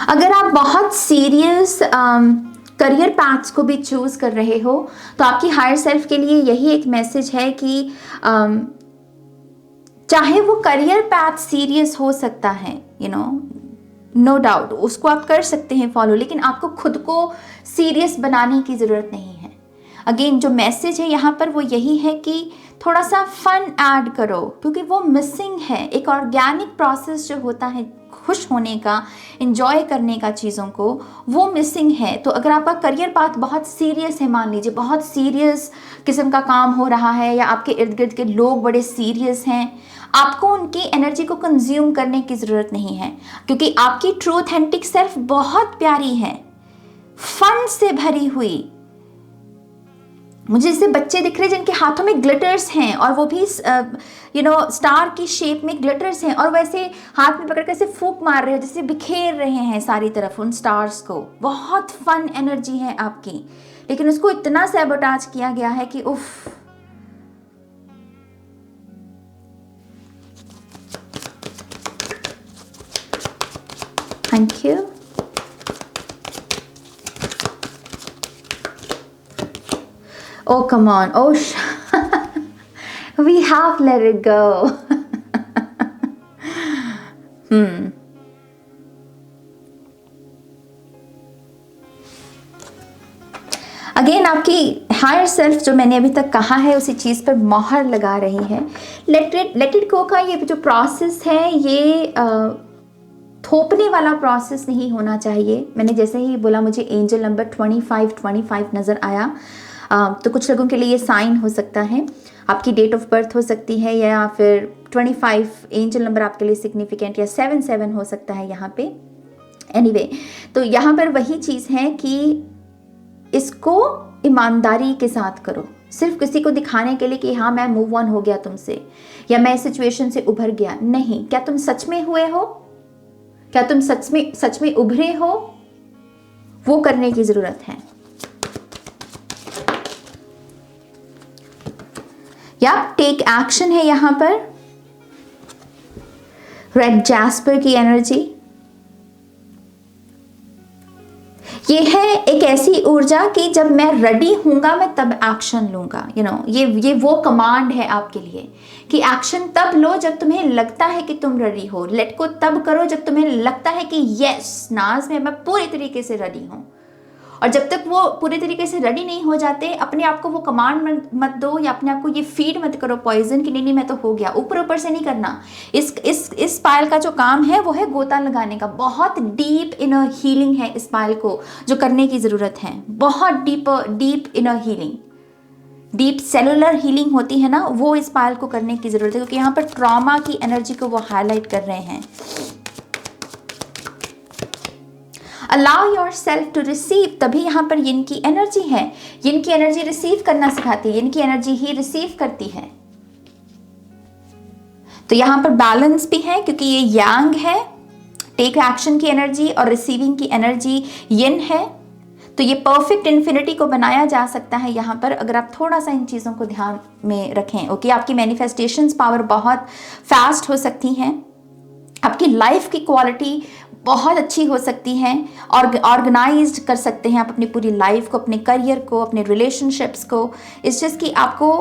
अगर आप बहुत सीरियस करियर पाथ्स को भी चूज कर रहे हो, तो आपकी हायर सेल्फ के लिए यही एक मैसेज है कि चाहे वो करियर पाथ सीरियस हो सकता है, नो डाउट उसको आप कर सकते हैं फॉलो, लेकिन आपको खुद को सीरियस बनाने की ज़रूरत नहीं है। अगेन जो मैसेज है यहाँ पर वो यही है कि थोड़ा सा फन ऐड करो, क्योंकि वो मिसिंग है। एक ऑर्गेनिक प्रोसेस जो होता है खुश होने का, एंजॉय करने का चीज़ों को, वो मिसिंग है। तो अगर आपका करियर पाथ बहुत सीरियस है, मान लीजिए बहुत सीरियस किस्म का काम हो रहा है, या आपके इर्द गिर्द के लोग बड़े सीरियस हैं, आपको उनकी एनर्जी को कंज्यूम करने की ज़रूरत नहीं है, क्योंकि आपकी ट्रू ऑथेंटिक सेल्फ बहुत प्यारी है, फन से भरी हुई। मुझे जैसे बच्चे दिख रहे हैं जिनके हाथों में ग्लिटर्स हैं, और वो भी स्टार की शेप में ग्लिटर्स हैं, और वैसे हाथ में पकड़ के ऐसे फूंक मार रहे हैं, जैसे बिखेर रहे हैं सारी तरफ उन स्टार्स को। बहुत फन एनर्जी है आपकी, लेकिन उसको इतना सैबोटाज किया गया है कि उफ। Thank you. Oh, come on. Oh, we have let it go. Again आपकी हायर सेल्फ जो मैंने अभी तक कहा है उसी चीज़ पर मोहर लगा रही है। लेट इट गो का ये जो प्रोसेस है, ये थोपने वाला प्रोसेस नहीं होना चाहिए। मैंने जैसे ही बोला मुझे एंजल नंबर 25 नज़र आया, तो कुछ लोगों के लिए ये साइन हो सकता है, आपकी डेट ऑफ बर्थ हो सकती है, या फिर 25 एंजल नंबर आपके लिए सिग्निफिकेंट, या 77 हो सकता है यहाँ पे। एनीवे, तो यहाँ पर वही चीज़ है कि इसको ईमानदारी के साथ करो, सिर्फ किसी को दिखाने के लिए कि हाँ मैं मूव ऑन हो गया तुमसे, या मैं इस सिचुएशन से उभर गया। नहीं, क्या तुम सच में हुए हो? क्या तुम सच में उभरे हो? वो करने की ज़रूरत है। या टेक एक्शन है यहाँ पर। रेड जैस्पर की एनर्जी, ये है एक ऐसी ऊर्जा कि जब मैं रेडी हूंगा मैं तब एक्शन लूंगा। ये वो कमांड है आपके लिए कि एक्शन तब लो जब तुम्हें लगता है कि तुम रेडी हो। लेट को तब करो जब तुम्हें लगता है कि यस नाज में मैं पूरी तरीके से रेडी हूं। और जब तक वो पूरी तरीके से रेडी नहीं हो जाते, अपने आप को वो कमांड मत दो, या अपने आप को ये फीड मत करो पॉइजन कि नहीं मैं तो हो गया। ऊपर से नहीं करना। इस पायल का जो काम है वो है गोता लगाने का। बहुत डीप इनर हीलिंग है इस पायल को जो करने की ज़रूरत है। बहुत deep inner healing, deep cellular healing होती है ना, वो इस पायल को करने की ज़रूरत है, क्योंकि यहाँ पर ट्रॉमा की एनर्जी को वो हाईलाइट कर रहे हैं। Allow your self to receive, तभी यहाँ पर यिन की एनर्जी है। यिन की एनर्जी रिसीव करना सिखाती है, यिन की एनर्जी ही रिसीव करती है। तो यहाँ पर बैलेंस भी है, क्योंकि ये यांग है, टेक एक्शन की एनर्जी, और रिसीविंग की एनर्जी यिन है। तो ये परफेक्ट इन्फिनिटी को बनाया जा सकता है यहाँ पर, अगर आप थोड़ा सा इन चीज़ों को ध्यान में रखें। ओके, आपकी मैनिफेस्टेशंस पावर बहुत फास्ट हो सकती हैं, आपकी लाइफ की क्वालिटी बहुत अच्छी हो सकती है, और ऑर्गेनाइज्ड कर सकते हैं आप अपनी पूरी लाइफ को, अपने करियर को, अपने रिलेशनशिप्स को। इस चीज़ की आपको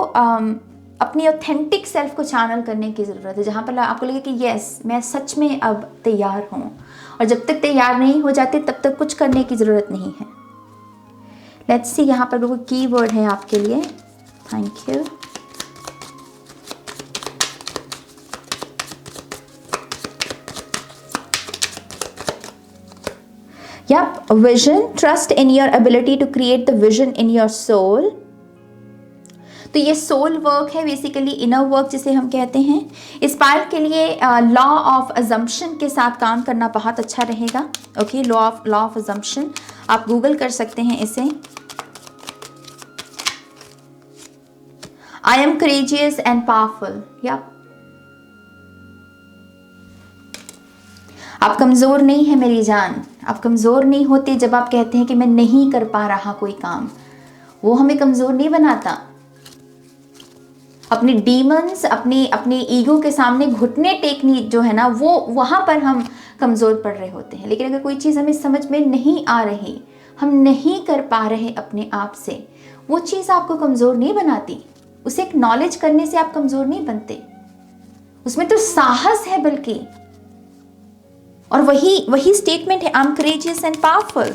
अपनी ऑथेंटिक सेल्फ को चैनल करने की ज़रूरत है, जहाँ पर आपको लगे कि यस मैं सच में अब तैयार हूँ। और जब तक तैयार नहीं हो जाते तब तक कुछ करने की ज़रूरत नहीं है। लेट्स सी यहाँ पर वो की वर्ड है आपके लिए। Thank you. Yep, vision, trust in your ability to create the vision in your soul. तो ये सोल वर्क है, बेसिकली इनर वर्क जिसे हम कहते हैं। इस पायल के लिए लॉ ऑफ अजम्पशन के साथ काम करना बहुत अच्छा रहेगा। ओके, लॉ ऑफ अजम्पशन आप गूगल कर सकते हैं इसे। I am courageous and powerful. Yup, आप कमज़ोर नहीं है मेरी जान। आप कमज़ोर नहीं होते जब आप कहते हैं कि मैं नहीं कर पा रहा कोई काम। वो हमें कमज़ोर नहीं बनाता। अपने डीमंस, अपने ईगो के सामने घुटने टेकनी जो है ना, वो वहाँ पर हम कमज़ोर पड़ रहे होते हैं। लेकिन अगर कोई चीज़ हमें समझ में नहीं आ रही, हम नहीं कर पा रहे अपने आप से, वो चीज़ आपको कमज़ोर नहीं बनाती। उसे एक्नॉलेज करने से आप कमज़ोर नहीं बनते, उसमें तो साहस है बल्कि। और वही स्टेटमेंट है, आई एम करेजियस एंड पावरफुल।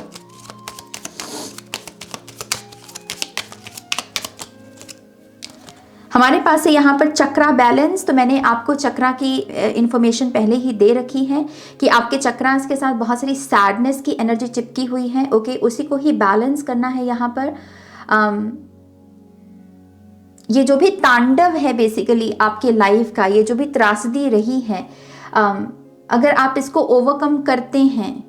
हमारे पास है यहाँ पर चक्रा बैलेंस। तो मैंने आपको चक्रा की इंफॉर्मेशन पहले ही दे रखी है कि आपके चक्रास के साथ बहुत सारी सैडनेस की एनर्जी चिपकी हुई है। ओके, उसी को ही बैलेंस करना है यहाँ पर। ये जो भी तांडव है बेसिकली आपके लाइफ का, ये जो भी त्रासदी रही है, अगर आप इसको ओवरकम करते हैं,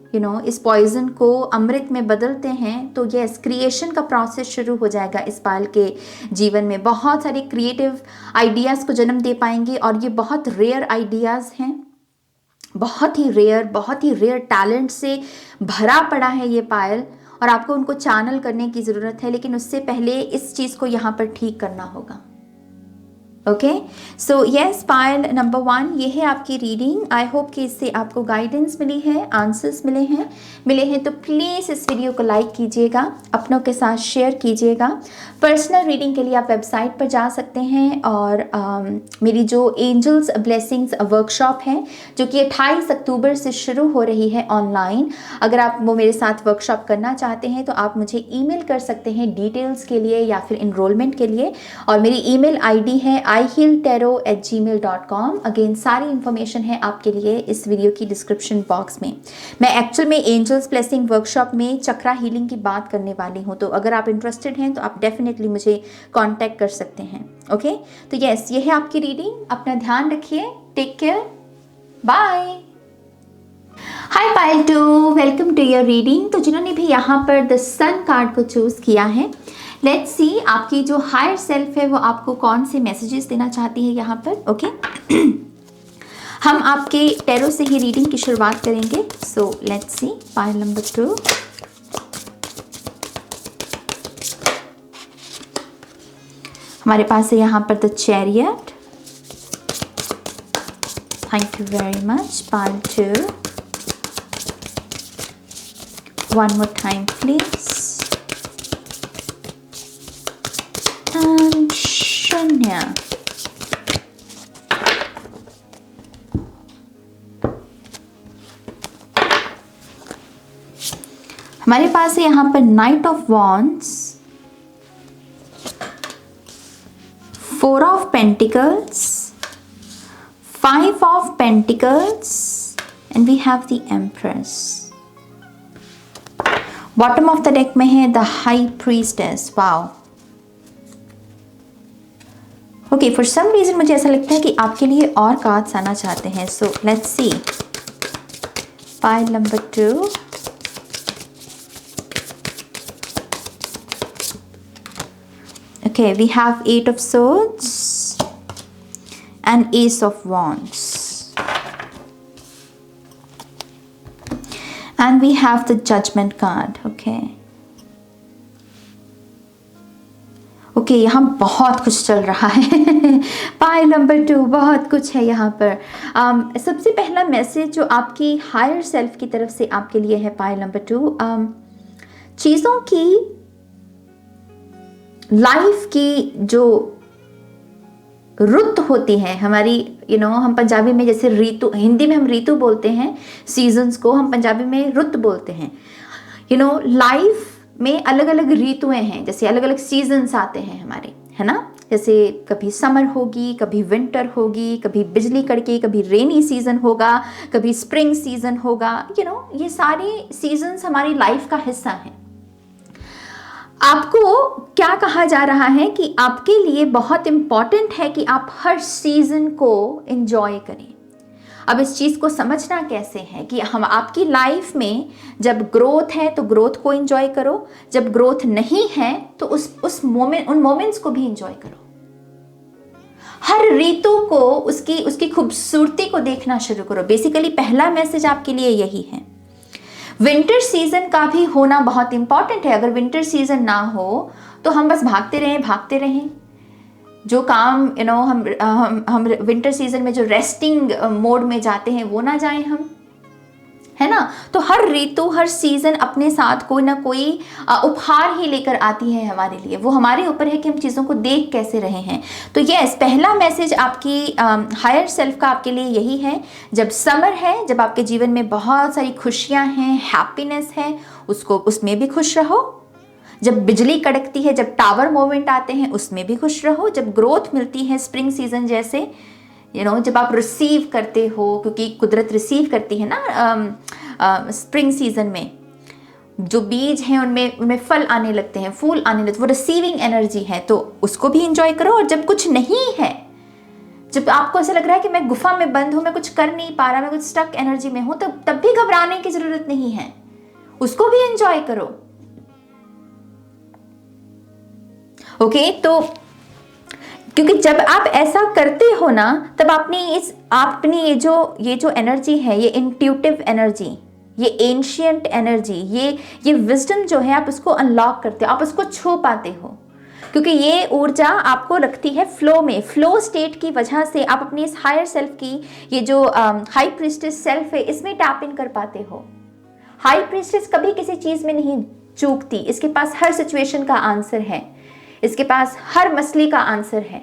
इस पॉइजन को अमृत में बदलते हैं, तो यस, क्रिएशन का प्रोसेस शुरू हो जाएगा इस पाल के जीवन में। बहुत सारे क्रिएटिव आइडियाज़ को जन्म दे पाएंगे, और ये बहुत रेयर आइडियाज़ हैं, बहुत ही रेयर टैलेंट से भरा पड़ा है ये पायल, और आपको उनको चैनल करने की ज़रूरत है। लेकिन उससे पहले इस चीज़ को यहाँ पर ठीक करना होगा। ओके, सो यस, पायल नंबर 1 ये है आपकी रीडिंग। आई होप कि इससे आपको गाइडेंस मिली है, आंसर्स मिले हैं। तो प्लीज़ इस वीडियो को लाइक कीजिएगा, अपनों के साथ शेयर कीजिएगा। पर्सनल रीडिंग के लिए आप वेबसाइट पर जा सकते हैं, और मेरी जो एंजल्स ब्लेसिंग्स वर्कशॉप है, जो कि 28 अक्टूबर से शुरू हो रही है ऑनलाइन, अगर आप वो मेरे साथ वर्कशॉप करना चाहते हैं तो आप मुझे ईमेल कर सकते हैं डिटेल्स के लिए या फिर इनरोलमेंट के लिए। और मेरी ईमेल आईडी है ihealtarot@gmail.com। अगेन सारी इन्फॉर्मेशन है आपके लिए इस वीडियो की डिस्क्रिप्शन बॉक्स में। मैं एक्चुअल में एंजल्स ब्लेसिंग वर्कशॉप में चक्रा हीलिंग की बात करने वाली हूँ, तो अगर आप इंटरेस्टेड हैं तो आप डेफिनेटली मुझे कांटेक्ट कर सकते हैं। ओके, तो यस, ये है आपकी रीडिंग। अपना ध्यान रखिए, take care, bye. Hi pile 2, welcome to your reading. तो जिन्होंने भी यहाँ पर द सन कार्ड को चूज़ किया है, लेट्स सी आपकी जो हायर सेल्फ है वो आपको कौन से मैसेजेस देना चाहती है यहाँ पर। ओके, हम आपके टैरो से ही रीडिंग की शुरुआत करेंगे। So let's see pile number 2। हमारे पास है यहाँ पर the chariot. Thank you very much pile 2। One more time please. शून्य। हमारे पास है यहाँ पर knight of wands, 4 of pentacles, 5 of pentacles, and we have the empress. Bottom of the deck में है the high priestess. Wow, okay, for some reason मुझे ऐसा लगता है कि आपके लिए और कार्ड्स आना चाहते हैं। सो let's C pile number 2। Okay, we have 8 of swords and ace of wands, and we have the judgment card. Okay, यहाँ बहुत कुछ चल रहा है पाइल नंबर 2, बहुत कुछ है यहाँ पर। सबसे पहला मैसेज जो आपकी हायर सेल्फ की तरफ से आपके लिए है पाइल नंबर 2, चीज़ों की, लाइफ की जो रुत होती है हमारी, हम पंजाबी में जैसे ऋतु, हिंदी में हम ऋतु बोलते हैं सीजन्स को, हम पंजाबी में रुत बोलते हैं। लाइफ में अलग अलग ऋतुएं हैं, जैसे अलग अलग सीजन्स आते हैं हमारे, है ना। जैसे कभी समर होगी, कभी विंटर होगी, कभी बिजली कड़के, कभी रेनी सीजन होगा, कभी स्प्रिंग सीजन होगा। ये सारे सीजन्स हमारी लाइफ का हिस्सा हैं। आपको क्या कहा जा रहा है कि आपके लिए बहुत इंपॉर्टेंट है कि आप हर सीजन को एंजॉय करें। अब इस चीज़ को समझना कैसे है कि हम, आपकी लाइफ में जब ग्रोथ है तो ग्रोथ को एंजॉय करो, जब ग्रोथ नहीं है तो उन मोमेंट्स को भी एंजॉय करो। हर ऋतु को उसकी खूबसूरती को देखना शुरू करो। बेसिकली पहला मैसेज आपके लिए यही है। विंटर सीजन का भी होना बहुत इंपॉर्टेंट है। अगर विंटर सीजन ना हो तो हम बस भागते रहें। जो काम हम विंटर सीजन में जो रेस्टिंग मोड में जाते हैं वो ना जाएं हम। है ना। तो हर ऋतु, हर सीजन अपने साथ कोई ना कोई उपहार ही लेकर आती है हमारे लिए। वो हमारे ऊपर है कि हम चीज़ों को देख कैसे रहे हैं। तो यस, पहला मैसेज आपकी हायर सेल्फ का आपके लिए यही है, जब समर है, जब आपके जीवन में बहुत सारी खुशियां हैं, हैप्पीनेस है, उसमें भी खुश रहो। जब बिजली कड़कती है, जब टावर मोमेंट आते हैं, उसमें भी खुश रहो। जब ग्रोथ मिलती है स्प्रिंग सीजन जैसे, जब आप रिसीव करते हो, क्योंकि कुदरत रिसीव करती है ना स्प्रिंग सीजन में, जो बीज हैं उनमें फल आने लगते हैं, फूल आने लगते हैं, वो रिसीविंग एनर्जी है, तो उसको भी इंजॉय करो। और जब कुछ नहीं है, जब आपको ऐसा लग रहा है कि मैं गुफा में बंद हूं, मैं कुछ कर नहीं पा रहा, मैं कुछ स्टक एनर्जी में हूं, तब भी घबराने की जरूरत नहीं है, उसको भी एंजॉय करो। ओके, तो क्योंकि जब आप ऐसा करते हो ना, तब आपने ये जो एनर्जी है, ये इंट्यूटिव एनर्जी, ये एंशिएंट एनर्जी, ये विजडम जो है, आप उसको अनलॉक करते हो, आप उसको छू पाते हो। क्योंकि ये ऊर्जा आपको रखती है फ्लो में। फ्लो स्टेट की वजह से आप अपनी इस हायर सेल्फ की, ये जो हाई प्रीस्टेस सेल्फ है, इसमें टैप इन कर पाते हो। हाई प्रीस्टेस कभी किसी चीज में नहीं चूकती, इसके पास हर सिचुएशन का आंसर है, इसके पास हर मसले का आंसर है,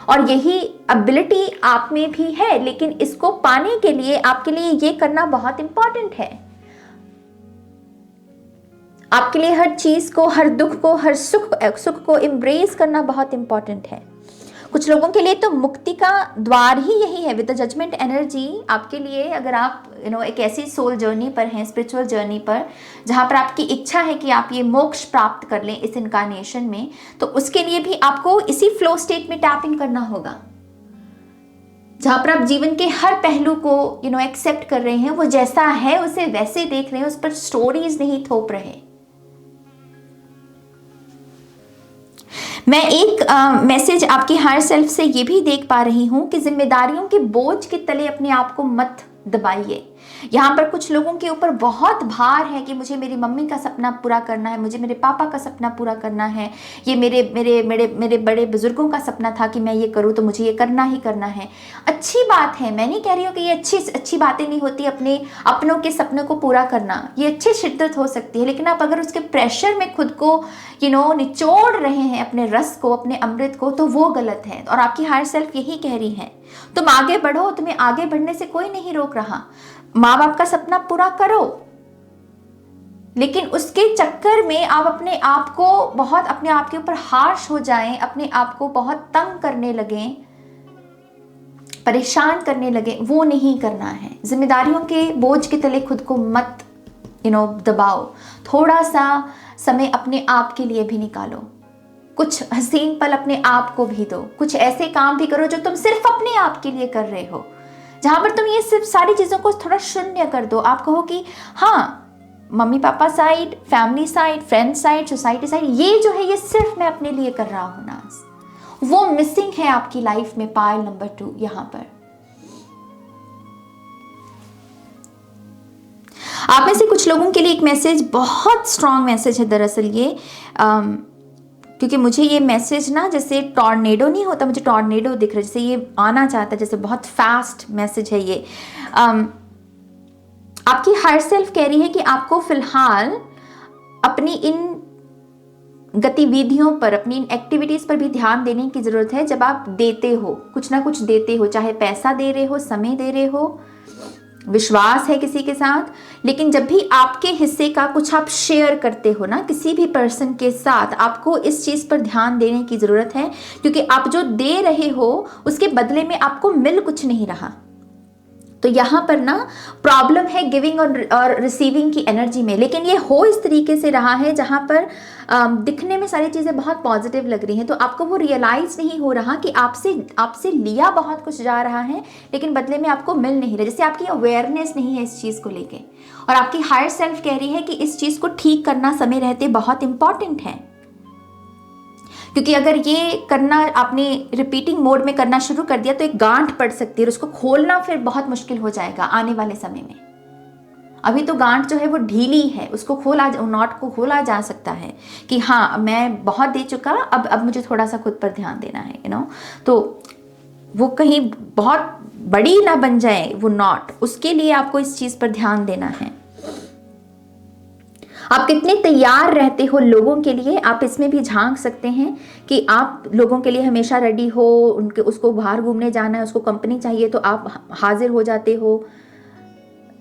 और यही एबिलिटी आप में भी है। लेकिन इसको पाने के लिए आपके लिए ये करना बहुत इंपॉर्टेंट है। आपके लिए हर चीज को, हर दुख को, हर सुख को एम्ब्रेस करना बहुत इंपॉर्टेंट है। कुछ लोगों के लिए तो मुक्ति का द्वार ही यही है। विद द जजमेंट एनर्जी आपके लिए, अगर आप एक ऐसी सोल जर्नी पर हैं, स्पिरिचुअल जर्नी पर, जहां पर आपकी इच्छा है कि आप ये मोक्ष प्राप्त कर लें इस इनकारनेशन में, तो उसके लिए भी आपको इसी फ्लो स्टेट में टैप इन करना होगा, जहां पर आप जीवन के हर पहलू को एक्सेप्ट कर रहे हैं, वो जैसा है उसे वैसे देख रहे हैं, उस पर स्टोरीज नहीं थोप रहे। मैं एक मैसेज आपकी हायर सेल्फ से ये भी देख पा रही हूं कि जिम्मेदारियों के बोझ के तले अपने आप को मत दबाइए। यहाँ पर कुछ लोगों के ऊपर बहुत भार है कि मुझे मेरी मम्मी का सपना पूरा करना है, मुझे मेरे पापा का सपना पूरा करना है, ये मेरे मेरे मेरे मेरे बड़े बुजुर्गों का सपना था कि मैं ये करूँ, तो मुझे ये करना ही करना है। अच्छी बात है, मैं नहीं कह रही हूँ कि ये अच्छी बातें नहीं होती अपने अपनों के सपनों को पूरा करना, ये अच्छी शिद्दत हो सकती है। लेकिन आप अगर उसके प्रेशर में खुद को निचोड़ रहे हैं, अपने रस को, अपने अमृत को, तो वो गलत है। और आपकी हायर सेल्फ यही कह रही है, तुम आगे बढ़ो, तुम्हें आगे बढ़ने से कोई नहीं रोक रहा। माँ बाप का सपना पूरा करो, लेकिन उसके चक्कर में आप अपने आप के ऊपर हार्श हो जाएं, अपने आप को बहुत तंग करने लगें, परेशान करने लगे, वो नहीं करना है। जिम्मेदारियों के बोझ के तले खुद को मत दबाओ। थोड़ा सा समय अपने आप के लिए भी निकालो, कुछ हसीन पल अपने आप को भी दो, कुछ ऐसे काम भी करो जो तुम सिर्फ अपने आप के लिए कर रहे हो, जहां पर तुम ये सिर्फ सारी चीजों को थोड़ा शून्य कर दो। आप कहो कि हाँ, mummy papa side, family side, friend side, society side, ये जो है ये सिर्फ मैं अपने लिए कर रहा हूं ना, वो मिसिंग है आपकी लाइफ में। पायल नंबर 2 यहां पर आप में से कुछ लोगों के लिए एक मैसेज, बहुत स्ट्रॉन्ग मैसेज है दरअसल ये, क्योंकि मुझे ये मैसेज ना जैसे टॉर्नेडो नहीं होता, मुझे टॉर्नेडो दिख रहा है, जैसे ये आना चाहता है, जैसे बहुत फास्ट मैसेज है ये। आपकी हायर सेल्फ कह रही है कि आपको फिलहाल अपनी इन गतिविधियों पर, अपनी इन एक्टिविटीज पर भी ध्यान देने की जरूरत है। जब आप देते हो, कुछ ना कुछ देते हो, चाहे पैसा दे रहे हो, समय दे रहे हो, विश्वास है किसी के साथ, लेकिन जब भी आपके हिस्से का कुछ आप शेयर करते हो ना किसी भी पर्सन के साथ, आपको इस चीज पर ध्यान देने की जरूरत है, क्योंकि आप जो दे रहे हो उसके बदले में आपको मिल कुछ नहीं रहा। तो यहाँ पर ना प्रॉब्लम है गिविंग और रिसीविंग की एनर्जी में। लेकिन ये हो इस तरीके से रहा है जहाँ पर दिखने में सारी चीज़ें बहुत पॉजिटिव लग रही हैं, तो आपको वो रियलाइज नहीं हो रहा कि आपसे लिया बहुत कुछ जा रहा है, लेकिन बदले में आपको मिल नहीं रहा। जैसे आपकी अवेयरनेस नहीं है इस चीज़ को लेके, और आपकी हायर सेल्फ कह रही है कि इस चीज़ को ठीक करना समय रहते बहुत इंपॉर्टेंट है। क्योंकि अगर ये करना आपने रिपीटिंग मोड में करना शुरू कर दिया तो एक गांठ पड़ सकती है, और उसको खोलना फिर बहुत मुश्किल हो जाएगा आने वाले समय में। अभी तो गांठ जो है वो ढीली है, उसको नॉट को खोला जा सकता है कि हाँ मैं बहुत दे चुका, अब मुझे थोड़ा सा खुद पर ध्यान देना है, तो वो कहीं बहुत बड़ी ना बन जाए वो नॉट, उसके लिए आपको इस चीज पर ध्यान देना है। आप कितने तैयार रहते हो लोगों के लिए, आप इसमें भी झांक सकते हैं कि आप लोगों के लिए हमेशा रेडी हो। उनके उसको बाहर घूमने जाना है, उसको कंपनी चाहिए तो आप हाजिर हो जाते हो,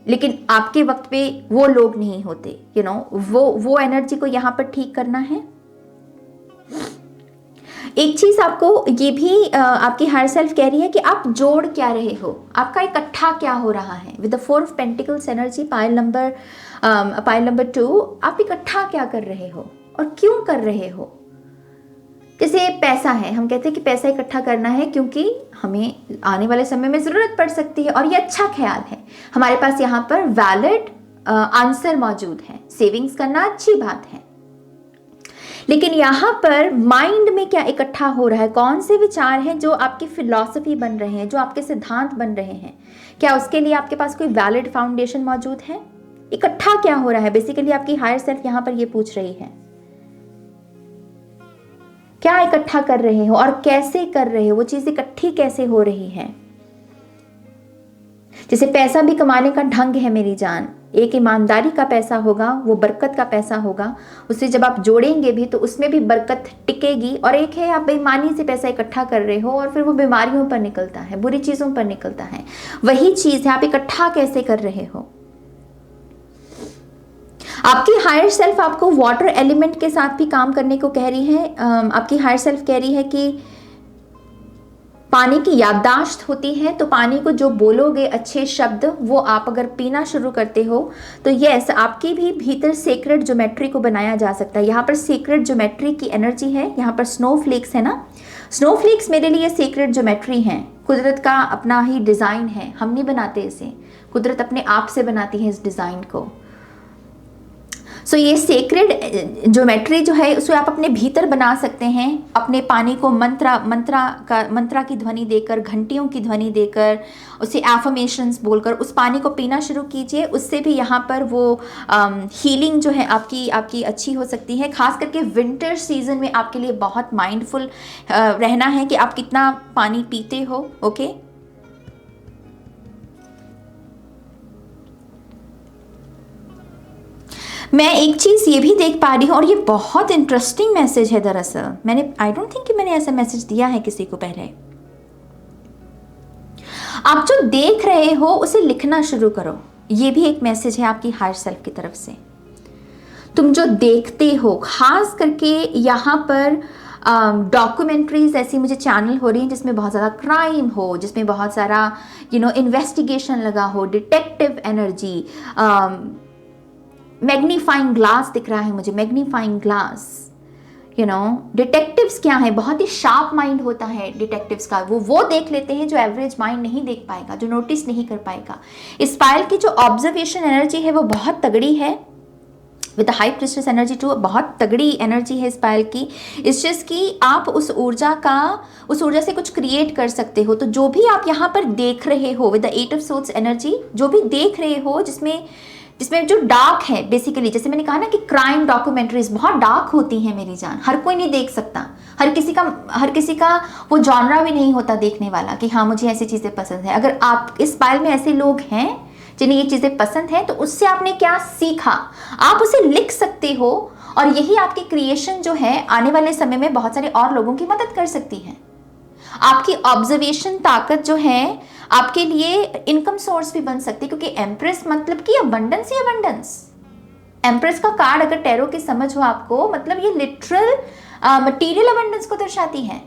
लेकिन आपके वक्त पे वो लोग नहीं होते। वो एनर्जी को यहाँ पर ठीक करना है। एक चीज आपको ये भी आपकी हायर सेल्फ कह रही है कि आप जोड़ क्या रहे हो, आपका इकट्ठा क्या हो रहा है। With the 4 of pentacles energy, pile number 2, आप इकट्ठा क्या कर रहे हो और क्यों कर रहे हो। जैसे पैसा है, हम कहते हैं कि पैसा इकट्ठा करना है क्योंकि हमें आने वाले समय में जरूरत पड़ सकती है, और ये अच्छा ख्याल है। हमारे पास यहाँ पर वैलिड आंसर मौजूद है, सेविंग्स करना अच्छी बात है। लेकिन यहाँ पर माइंड में क्या इकट्ठा हो रहा है, कौन से विचार हैं जो आपकी फिलॉसफी बन रहे हैं, जो आपके सिद्धांत बन रहे हैं, क्या उसके लिए आपके पास कोई वैलिड फाउंडेशन मौजूद है। इकट्ठा क्या हो रहा है, बेसिकली आपकी हायर सेल्फ यहाँ पर ये पूछ रही है। क्या इकट्ठा कर रहे हो और कैसे कर रहे हो, वो चीज इकट्ठी कैसे हो रही है। जैसे पैसा भी कमाने का ढंग है मेरी जान, एक ईमानदारी का पैसा होगा, वो बरकत का पैसा होगा, उसे जब आप जोड़ेंगे भी तो उसमें भी बरकत टिकेगी। और एक है आप बेईमानी से पैसा इकट्ठा कर रहे हो और फिर वो बीमारियों पर निकलता है, बुरी चीजों पर निकलता है। वही चीज है, आप इकट्ठा कैसे कर रहे हो। आपकी हायर सेल्फ आपको वाटर एलिमेंट के साथ भी काम करने को कह रही है। आपकी हायर सेल्फ कह रही है कि पानी की याददाश्त होती है, तो पानी को जो बोलोगे अच्छे शब्द, वो आप अगर पीना शुरू करते हो तो यस, आपकी भी भीतर सीक्रेट ज्योमेट्री को बनाया जा सकता है। यहाँ पर सीक्रेट ज्योमेट्री की एनर्जी है, यहाँ पर स्नोफ्लेक्स है ना। स्नोफ्लेक्स मेरे लिए सीक्रेट ज्योमेट्री है, कुदरत का अपना ही डिज़ाइन है, हम नहीं बनाते इसे, कुदरत अपने आप से बनाती है इस डिज़ाइन को। सो ये सेक्रेड ज्योमेट्री जो है उसे आप अपने भीतर बना सकते हैं। अपने पानी को मंत्रा की ध्वनि देकर, घंटियों की ध्वनि देकर, उसे एफर्मेशंस बोलकर उस पानी को पीना शुरू कीजिए। उससे भी यहाँ पर वो हीलिंग जो है आपकी अच्छी हो सकती है। खास करके विंटर सीजन में आपके लिए बहुत माइंडफुल रहना है कि आप कितना पानी पीते हो। ओके, मैं एक चीज़ ये भी देख पा रही हूँ, और ये बहुत इंटरेस्टिंग मैसेज है दरअसल। आई डोंट थिंक कि मैंने ऐसा मैसेज दिया है किसी को पहले। आप जो देख रहे हो उसे लिखना शुरू करो, ये भी एक मैसेज है आपकी हायर सेल्फ की तरफ से। तुम जो देखते हो, खास करके यहाँ पर डॉक्यूमेंट्रीज ऐसी मुझे चैनल हो रही हैं जिसमें बहुत ज़्यादा क्राइम हो, जिसमें बहुत सारा इन्वेस्टिगेशन लगा हो, डिटेक्टिव एनर्जी। मैग्नीफाइंग ग्लास दिख रहा है मुझे, मैग्नीफाइंग ग्लास। डिटेक्टिव्स क्या है, बहुत ही शार्प माइंड होता है डिटेक्टिव्स का। वो देख लेते हैं जो एवरेज माइंड नहीं देख पाएगा, जो नोटिस नहीं कर पाएगा। इस पायल की जो ऑब्जर्वेशन एनर्जी है वो बहुत तगड़ी है, with high priestess energy too, बहुत तगड़ी एनर्जी है इस पायल की। इस चीज की आप उस ऊर्जा से कुछ क्रिएट कर सकते हो। तो जो भी आप यहाँ पर देख रहे हो with the 8 of swords energy, जो भी देख रहे हो जिसमें जो डार्क है, बेसिकली जैसे मैंने कहा ना कि क्राइम डॉक्यूमेंट्रीज बहुत डार्क होती हैं मेरी जान, हर कोई नहीं देख सकता, हर किसी का वो जॉनरा भी नहीं होता देखने वाला कि हाँ मुझे ऐसी चीज़ें पसंद है। अगर आप इस पायल में ऐसे लोग हैं जिन्हें ये चीज़ें पसंद हैं, तो उससे आपने क्या सीखा, आप उसे लिख सकते हो। और यही आपकी क्रिएशन जो है आने वाले समय में बहुत सारे और लोगों की मदद कर सकती है। आपकी ऑब्जर्वेशन ताकत जो है आपके लिए इनकम सोर्स भी बन सकती है, क्योंकि एम्प्रेस मतलब कि अबंडेंस ही अबंडेंस। एम्प्रेस का कार्ड अगर टैरो की समझ हो आपको, मतलब ये लिटरल मटेरियल अबंडेंस को दर्शाती है।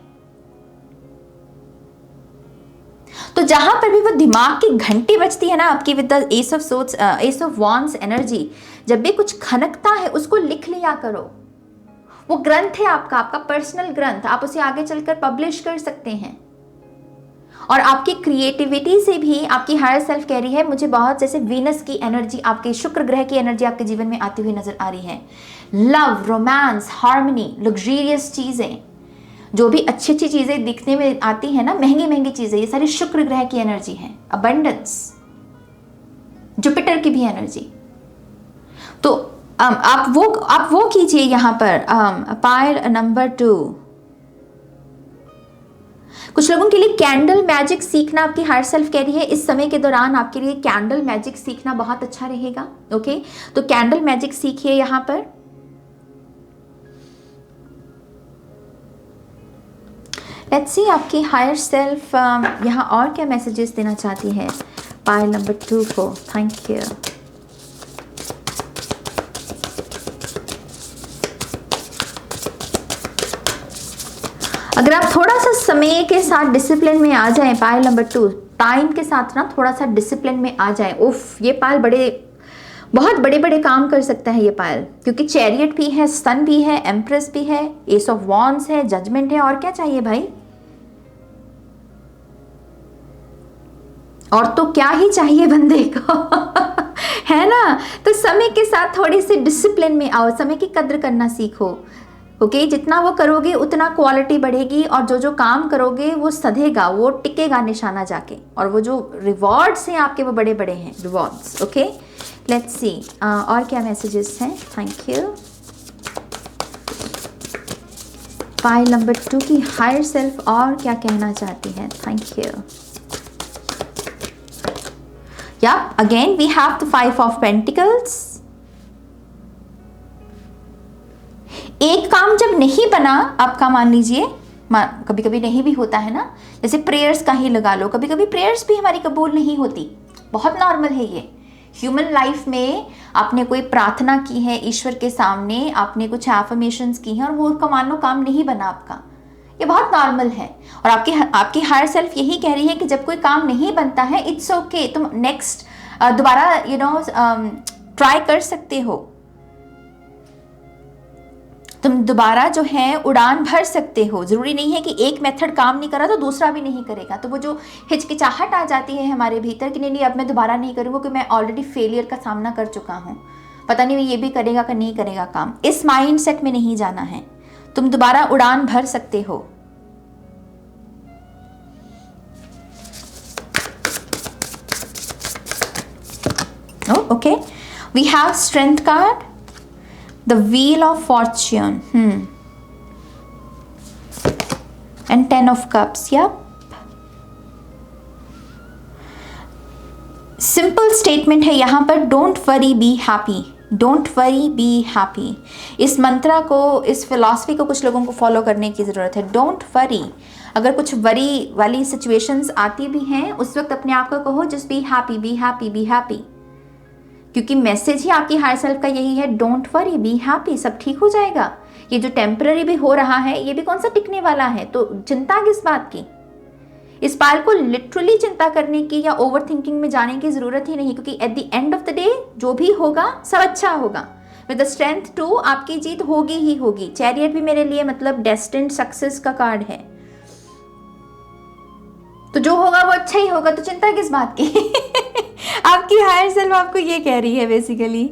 तो जहां पर भी वो दिमाग की घंटी बजती है ना आपकी with the S of swords, S of wands energy, जब भी कुछ खनकता है उसको लिख लिया करो। वो ग्रंथ है आपका पर्सनल ग्रंथ, आप उसे आगे चलकर पब्लिश कर सकते हैं। और आपकी क्रिएटिविटी से भी आपकी हायर सेल्फ कह रही है, मुझे बहुत जैसे वीनस की एनर्जी, आपके शुक्र ग्रह की एनर्जी आपके जीवन में आती हुई नजर आ रही है। लव, रोमांस, हार्मनी, लग्जरियस चीजें, जो भी अच्छी अच्छी चीजें दिखने में आती है ना, महंगी महंगी चीजें, ये सारी शुक्र ग्रह की एनर्जी है। अबंडेंस, जुपिटर की भी एनर्जी। तो आप वो कीजिए यहाँ पर पायल नंबर 2। कुछ लोगों के लिए कैंडल मैजिक सीखना, आपकी हायर सेल्फ कह रही है इस समय के दौरान आपके लिए कैंडल मैजिक सीखना बहुत अच्छा रहेगा। ओके, तो कैंडल मैजिक सीखिए यहाँ पर। लेट्स सी आपकी हायर सेल्फ यहाँ और क्या मैसेजेस देना चाहती है पाइल नंबर 2 को। Thank you. अगर आप थोड़ा सा समय के साथ डिसिप्लिन में आ जाएं, पाइल नंबर 2, टाइम के साथ ना थोड़ा सा डिसिप्लिन में आ जाएं, उफ, ये पाइल बहुत बड़े बड़े काम कर सकता है ये पाइल, क्योंकि चैरियट भी है, सन भी है, एम्प्रेस भी है, एस ऑफ वॉन्ड्स है, जजमेंट है, और क्या चाहिए भाई, और तो क्या ही चाहिए बंदे को है ना। तो समय के साथ थोड़ी सी डिसिप्लिन में आओ, समय की कद्र करना सीखो। ओके, जितना वो करोगे उतना क्वालिटी बढ़ेगी, और जो काम करोगे वो सधेगा, वो टिकेगा निशाना जाके, और वो जो रिवॉर्ड्स हैं आपके वो बड़े बड़े हैं रिवॉर्ड्स। ओके, लेट्स सी और क्या मैसेजेस हैं। Thank you. पाइल नंबर 2 की हायर सेल्फ और क्या कहना चाहती है। Thank you. या again we have the 5 of pentacles. एक काम जब नहीं बना आपका, मान लीजिए कभी कभी नहीं भी होता है ना, जैसे प्रेयर्स का ही लगा लो, कभी कभी प्रेयर्स भी हमारी कबूल नहीं होती, बहुत नॉर्मल है ये ह्यूमन लाइफ में। आपने कोई प्रार्थना की है ईश्वर के सामने, आपने कुछ एफर्मेशंस की हैं और वो मान लो काम नहीं बना आपका, ये बहुत नॉर्मल है। और आपकी हायर सेल्फ यही कह रही है कि जब कोई काम नहीं बनता है, इट्स ओके, तुम नेक्स्ट दोबारा ट्राई कर सकते हो, तुम दोबारा जो है उड़ान भर सकते हो। जरूरी नहीं है कि एक मेथड काम नहीं करा तो दूसरा भी नहीं करेगा, तो वो जो हिचकिचाहट आ जाती है हमारे भीतर कि नहीं अब मैं दोबारा नहीं करूँगा, कि मैं ऑलरेडी फेलियर का सामना कर चुका हूँ, पता नहीं ये भी करेगा कि नहीं करेगा काम, इस माइंड सेट में नहीं जाना है, तुम दोबारा उड़ान भर सकते हो। Okay, we have strength card, the wheel of fortune and 10 of cups. Yep, simple statement है यहाँ पर, don't worry be happy, don't worry be happy. इस मंत्रा को, इस फिलॉसफी को कुछ लोगों को फॉलो करने की ज़रूरत है। डोंट वरी, अगर कुछ वरी वाली सिचुएशंस आती भी हैं उस वक्त अपने आप को कहो just be happy, be happy, be happy, क्योंकि मैसेज ही आपकी हायर सेल्फ का यही है, डोंट वरी बी हैप्पी, सब ठीक हो जाएगा। ये जो टेम्पररी भी हो रहा है ये भी कौन सा टिकने वाला है, तो चिंता किस बात की। इस पाल को लिटरली चिंता करने की या ओवर थिंकिंग में जाने की जरूरत ही नहीं, क्योंकि at the end of the day जो भी होगा सब अच्छा होगा। विद द स्ट्रेंथ 2 आपकी जीत होगी ही होगी। चैरियट भी मेरे लिए मतलब डेस्टिन्ड सक्सेस का कार्ड है, तो जो होगा वो अच्छा ही होगा, तो चिंता किस बात की आपकी हायर सेल्फ आपको ये कह रही है बेसिकली।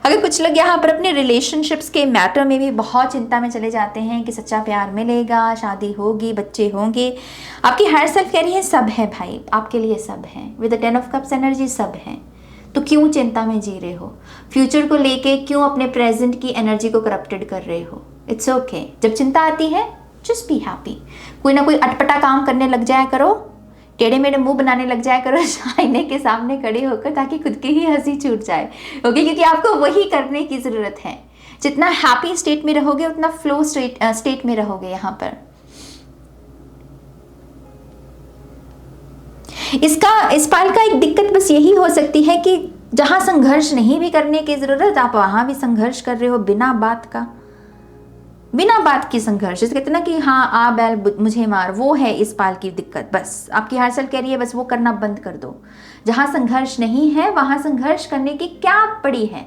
अगर कुछ लोग यहाँ पर अपने रिलेशनशिप्स के मैटर में भी बहुत चिंता में चले जाते हैं कि सच्चा प्यार मिलेगा, शादी होगी, बच्चे होंगे, आपकी हायर सेल्फ कह रही है सब है भाई, आपके लिए सब है। With the 10 of cups energy सब है, तो क्यों चिंता में जी रहे हो, फ्यूचर को लेके क्यों अपने प्रेजेंट की एनर्जी को करप्टेड कर रहे हो। इट्स ओके, जब चिंता आती है जस्ट बी हैप्पी। कोई ना कोई अटपटा काम करने लग जाया करो, टेढ़े मेढ़े मुंह बनाने लग जाया करो आईने के सामने खड़े होकर, ताकि खुद की ही हंसी छूट जाए। ओके, क्योंकि आपको वही करने की ज़रूरत है। जितना हैप्पी स्टेट में रहोगे उतना फ्लो स्टेट में रहोगे। यहाँ पर इस पाल का एक दिक्कत बस यही हो सकती है कि जहाँ संघर्ष नहीं भी करने की ज़रूरत, आप वहाँ भी संघर्ष कर रहे हो बिना बात का, बिना बात की संघर्ष। जैसे कहते हैं ना कि हाँ आ बैल मुझे मार, वो है इस पाल की दिक्कत। बस आपकी हायर सेल्फ कह रही है बस वो करना बंद कर दो। जहाँ संघर्ष नहीं है वहाँ संघर्ष करने की क्या पड़ी है,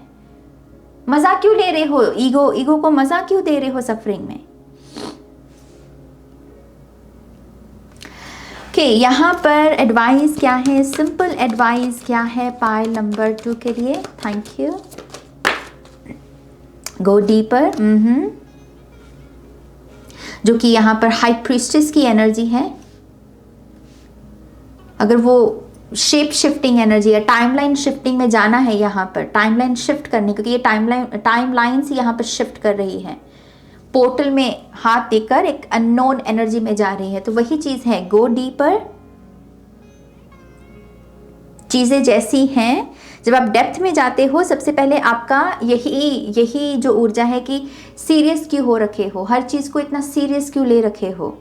मजा क्यों ले रहे हो, ईगो को मजा क्यों दे रहे हो सफरिंग में। ओके, यहाँ पर एडवाइस क्या है, सिंपल एडवाइस क्या है पाइल नंबर 2 के लिए। Thank you. गो डीपर, जो कि यहाँ पर हाई प्रीस्टेस की एनर्जी है। अगर वो शेप शिफ्टिंग एनर्जी है, टाइमलाइन शिफ्टिंग में जाना है, यहाँ पर टाइमलाइन शिफ्ट करने, क्योंकि ये टाइमलाइंस यहाँ पर शिफ्ट कर रही है। पोर्टल में हाथ देकर एक अननोन एनर्जी में जा रही है। तो वही चीज है, गो डीपर। चीजें जैसी हैं, जब आप डेप्थ में जाते हो सबसे पहले आपका यही जो ऊर्जा है कि सीरियस क्यों हो रखे हो, हर चीज को इतना सीरियस क्यों ले रखे हो।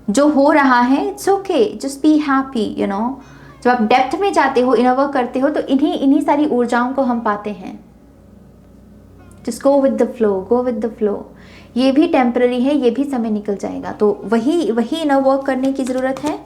जो हो रहा है it's okay, just be happy, you know. जब आप डेप्थ में जाते हो, इनर वर्क करते हो, तो इन्हीं सारी ऊर्जाओं को हम पाते हैं। Just go with the flow, go with the flow. ये भी टेम्पररी है, ये भी समय निकल जाएगा। तो वही इनर वर्क करने की जरूरत है।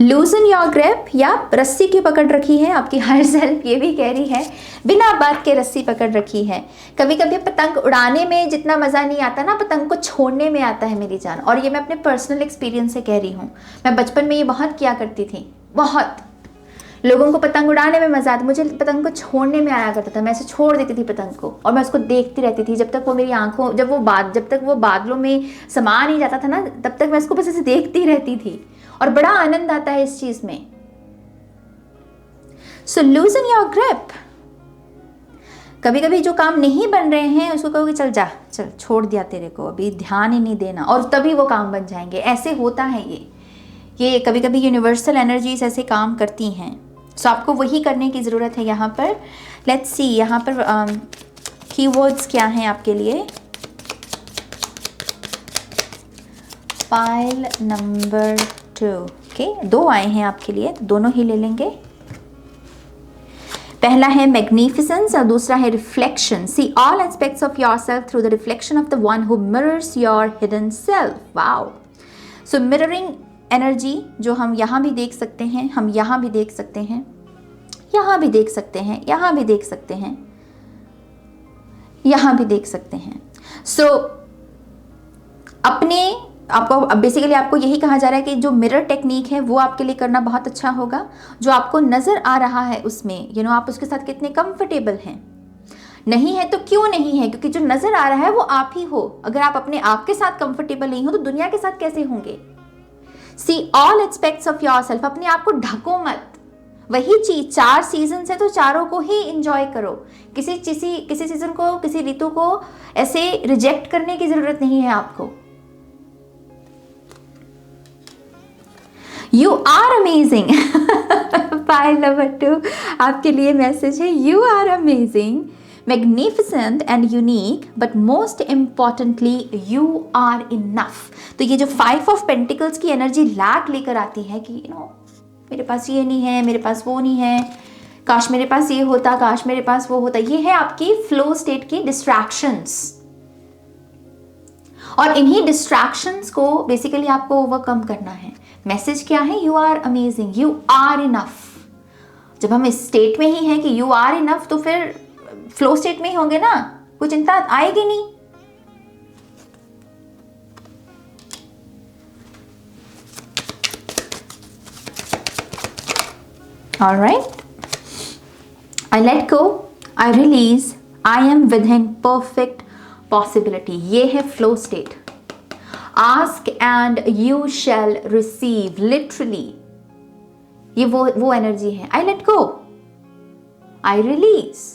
लूजन योर ग्रिप, या रस्सी की पकड़ रखी है आपकी हर सेल्फ, ये भी कह रही है बिना बात के रस्सी पकड़ रखी है। कभी कभी पतंग उड़ाने में जितना मज़ा नहीं आता ना, पतंग को छोड़ने में आता है मेरी जान। और ये मैं अपने पर्सनल एक्सपीरियंस से कह रही हूँ। मैं बचपन में ये बहुत किया करती थी, बहुत। लोगों को पतंग उड़ाने में मज़ा आता, मुझे पतंग को छोड़ने में आया करता था। मैं ऐसे छोड़ देती थी पतंग को और मैं उसको देखती रहती थी जब तक वो मेरी आंखों, जब तक वो बादलों में समा नहीं जाता था ना, तब तक मैं उसको बस ऐसे देखती रहती थी। और बड़ा आनंद आता है इस चीज में। सो लूजन योर ग्रिप। कभी कभी जो काम नहीं बन रहे हैं उसको कहोगे चल जा, चल छोड़ दिया तेरे को, अभी ध्यान ही नहीं देना, और तभी वो काम बन जाएंगे। ऐसे होता है ये कभी कभी यूनिवर्सल एनर्जीज ऐसे काम करती हैं। सो आपको वही करने की ज़रूरत है। यहाँ पर लेट्स सी, यहाँ पर कीवर्ड्स क्या हैं आपके लिए। पाइल नंबर 2, ओके, 2 आए हैं आपके लिए, तो दोनों ही ले लेंगे। पहला है मैग्निफिसेंस और दूसरा है reflection. See all aspects of yourself through the reflection of the one who mirrors your hidden self. Wow. So mirroring energy जो हम यहाँ भी देख सकते हैं, हम यहाँ भी देख सकते हैं, यहाँ भी देख सकते हैं, यहाँ भी देख सकते हैं, यहाँ भी देख सकते हैं। सो आपको बेसिकली आपको यही कहा जा रहा है कि जो मिरर टेक्निक है वो आपके लिए करना बहुत अच्छा होगा। जो आपको नजर आ रहा है उसमें आप उसके साथ कितने कंफर्टेबल हैं। नहीं है तो क्यों नहीं है, क्योंकि जो नजर आ रहा है वो आप ही हो। अगर आप अपने आप के साथ कंफर्टेबल नहीं हो तो दुनिया के साथ कैसे होंगे। सी ऑल एस्पेक्ट्स ऑफ योरसेल्फ। अपने आप को ढको मत। वही चीज, 4 सीजन है तो चारों को ही इंजॉय करो। किसी सीजन को, किसी ऋतु को ऐसे रिजेक्ट करने की जरूरत नहीं है आपको। You are amazing। File number 2 आपके लिए मैसेज है, You are amazing, magnificent and unique, but most importantly you are enough। तो ये जो 5 of Pentacles की एनर्जी लैक लेकर आती है कि मेरे पास ये नहीं है, मेरे पास वो नहीं है, काश मेरे पास ये होता, काश मेरे पास वो होता। ये है आपकी फ्लो स्टेट की डिस्ट्रैक्शंस, और इन्हीं डिस्ट्रैक्शंस को बेसिकली आपको ओवरकम करना है। मैसेज क्या है, you are amazing, you are enough. जब हम इस स्टेट में ही हैं कि यू आर इनफ, तो फिर फ्लो स्टेट में ही होंगे ना, कोई चिंता आएगी नहीं। Alright, I let go, I release, I am within perfect possibility। ये है flow state। Ask and you shall receive, literally ये वो एनर्जी है। I let go, I release,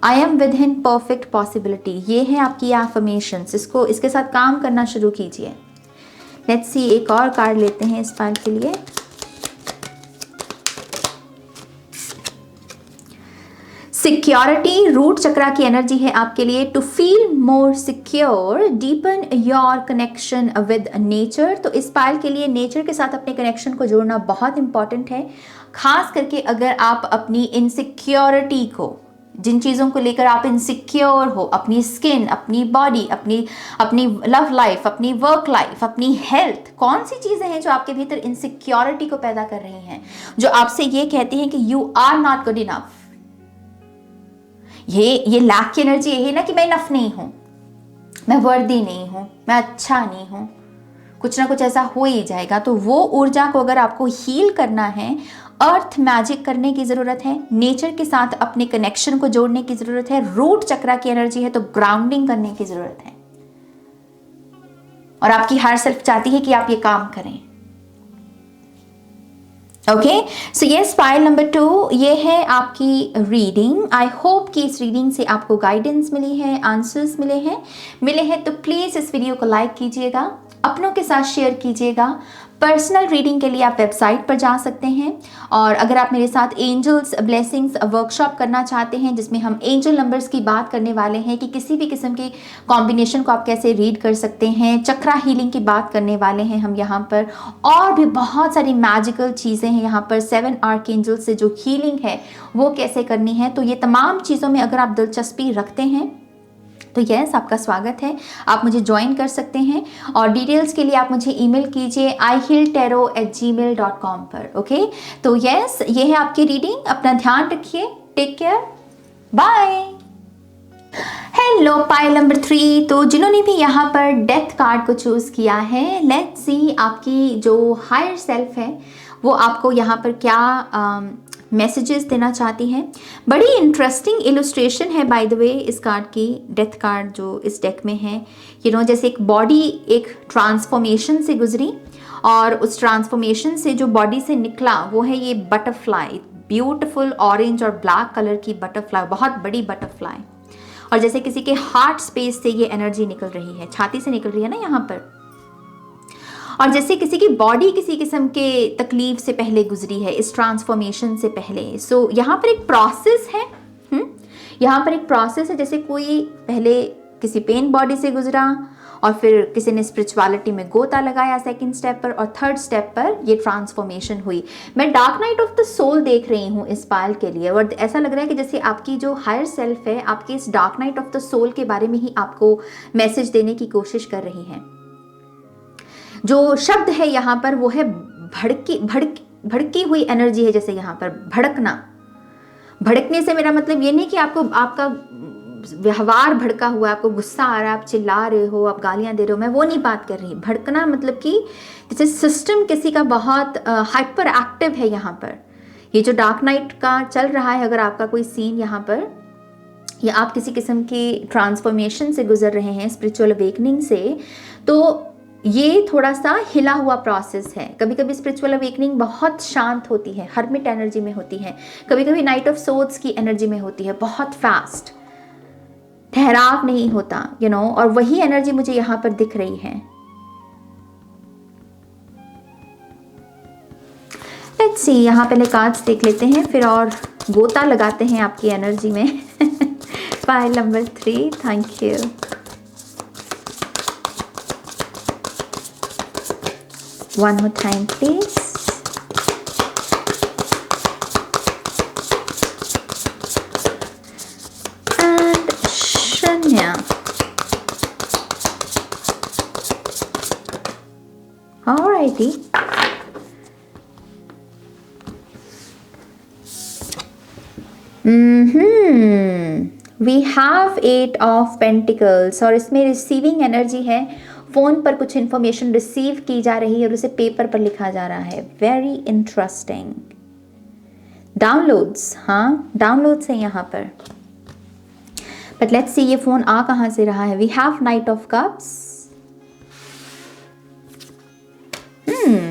I am within perfect possibility। ये है आपकी affirmations। इसके साथ काम करना शुरू कीजिए। Let's see, एक और कार्ड लेते हैं इस पाल के लिए। सिक्योरिटी, रूट चक्रा की एनर्जी है आपके लिए। To feel more secure, deepen your connection with nature. तो इस पायल के लिए नेचर के साथ अपने कनेक्शन को जोड़ना बहुत इंपॉर्टेंट है। खास करके अगर आप अपनी इनसिक्योरिटी को, जिन चीज़ों को लेकर आप इनसिक्योर हो, अपनी स्किन, अपनी बॉडी, अपनी लव लाइफ, अपनी वर्क लाइफ, अपनी हेल्थ, कौन सी चीज़ें हैं जो आपके भीतर इनसिक्योरिटी को पैदा कर रही हैं, जो आपसे ये कहती हैं कि you are not good enough. ये लैक की एनर्जी यही ना कि मैं इनफ नहीं हूं, मैं वर्दी नहीं हूं, मैं अच्छा नहीं हूं, कुछ ना कुछ ऐसा हो ही जाएगा। तो वो ऊर्जा को अगर आपको हील करना है, अर्थ मैजिक करने की जरूरत है, नेचर के साथ अपने कनेक्शन को जोड़ने की जरूरत है। रूट चक्रा की एनर्जी है तो ग्राउंडिंग करने की जरूरत है। और आपकी हर सेल्फ चाहती है कि आप ये काम करें। Okay, so yes, file number 2 ये है आपकी रीडिंग। आई होप कि इस रीडिंग से आपको गाइडेंस मिली है, आंसर्स मिले हैं तो प्लीज़ इस वीडियो को लाइक कीजिएगा, अपनों के साथ शेयर कीजिएगा। पर्सनल रीडिंग के लिए आप वेबसाइट पर जा सकते हैं, और अगर आप मेरे साथ एंजल्स ब्लेसिंग्स वर्कशॉप करना चाहते हैं जिसमें हम एंजल नंबर्स की बात करने वाले हैं कि किसी भी किस्म की कॉम्बिनेशन को आप कैसे रीड कर सकते हैं, चक्रा हीलिंग की बात करने वाले हैं हम यहाँ पर, और भी बहुत सारी मैजिकल चीज़ें हैं यहाँ पर। 7 आर्कएंजल से जो हीलिंग है वो कैसे करनी है, तो ये तमाम चीज़ों में अगर आप दिलचस्पी रखते हैं तो यस, आपका स्वागत है, आप मुझे ज्वाइन कर सकते हैं। और डिटेल्स के लिए आप मुझे ईमेल कीजिए ihealtarot@gmail.com पर। ओके, तो यस, ये है आपकी रीडिंग। अपना ध्यान रखिए, take care, bye. Hello, pile number 3। तो जिन्होंने भी यहाँ पर डेथ कार्ड को चूज़ किया है, लेट्स सी आपकी जो हायर सेल्फ है वो आपको यहाँ पर क्या मैसेजेस देना चाहती हैं। बड़ी इंटरेस्टिंग इलस्ट्रेशन है बाय द वे इस कार्ड की, डेथ कार्ड जो इस डेक में है। जैसे एक बॉडी एक ट्रांसफॉर्मेशन से गुजरी, और उस ट्रांसफॉर्मेशन से जो बॉडी से निकला वो है ये बटरफ्लाई, ब्यूटीफुल ऑरेंज और ब्लैक कलर की बटरफ्लाई, बहुत बड़ी बटरफ्लाई। और जैसे किसी के हार्ट स्पेस से ये एनर्जी निकल रही है, छाती से निकल रही है ना यहाँ पर, और जैसे किसी की बॉडी किसी किस्म के तकलीफ से पहले गुजरी है, इस ट्रांसफॉर्मेशन से पहले। सो यहाँ पर एक प्रोसेस है, यहाँ पर एक प्रोसेस है, जैसे कोई पहले किसी पेन बॉडी से गुजरा और फिर किसी ने स्पिरिचुअलिटी में गोता लगाया सेकंड स्टेप पर, और थर्ड स्टेप पर ये ट्रांसफॉर्मेशन हुई। मैं dark night of the soul देख रही हूँ इस पायल के लिए, और ऐसा लग रहा है कि जैसे आपकी जो हायर सेल्फ है आपके इस dark night of the soul के बारे में ही आपको मैसेज देने की कोशिश कर रही है। जो शब्द है यहाँ पर वो है भड़की हुई एनर्जी है। जैसे यहाँ पर भड़कना, भड़कने से मेरा मतलब ये नहीं कि आपका व्यवहार भड़का हुआ, आपको गुस्सा आ रहा है, आप चिल्ला रहे हो, आप गालियां दे रहे हो, मैं वो नहीं बात कर रही। भड़कना मतलब कि जैसे सिस्टम किसी का बहुत हाइपर एक्टिव है यहाँ पर। ये जो डार्क नाइट का चल रहा है, अगर आपका कोई सीन यहाँ पर, या आप किसी किस्म की ट्रांसफॉर्मेशन से गुजर रहे हैं, स्पिरिचुअल अवेकनिंग से, तो ये थोड़ा सा हिला हुआ प्रोसेस है। कभी कभी स्पिरिचुअल अवेकनिंग बहुत शांत होती है, हर्मिट एनर्जी में होती है, कभी कभी नाइट ऑफ सोल्स की एनर्जी में होती है, बहुत फास्ट, ठहराव नहीं होता, और वही एनर्जी मुझे यहाँ पर दिख रही है। लेट्स सी, यहाँ पहले कार्ड्स देख लेते हैं, फिर और गोता लगाते हैं आपकी एनर्जी में। File number 3, thank you. One more time, please. And Shanya. Alrighty. We have 8 of Pentacles, और इसमें रिसीविंग एनर्जी है। फ़ोन पर कुछ इन्फॉर्मेशन रिसीव की जा रही है और उसे पेपर पर लिखा जा रहा है। Very interesting. डाउनलोड्स, हाँ डाउनलोड्स हैं यहाँ पर, बट लेट्स सी ये फ़ोन आ कहाँ से रहा है। We have knight of cups,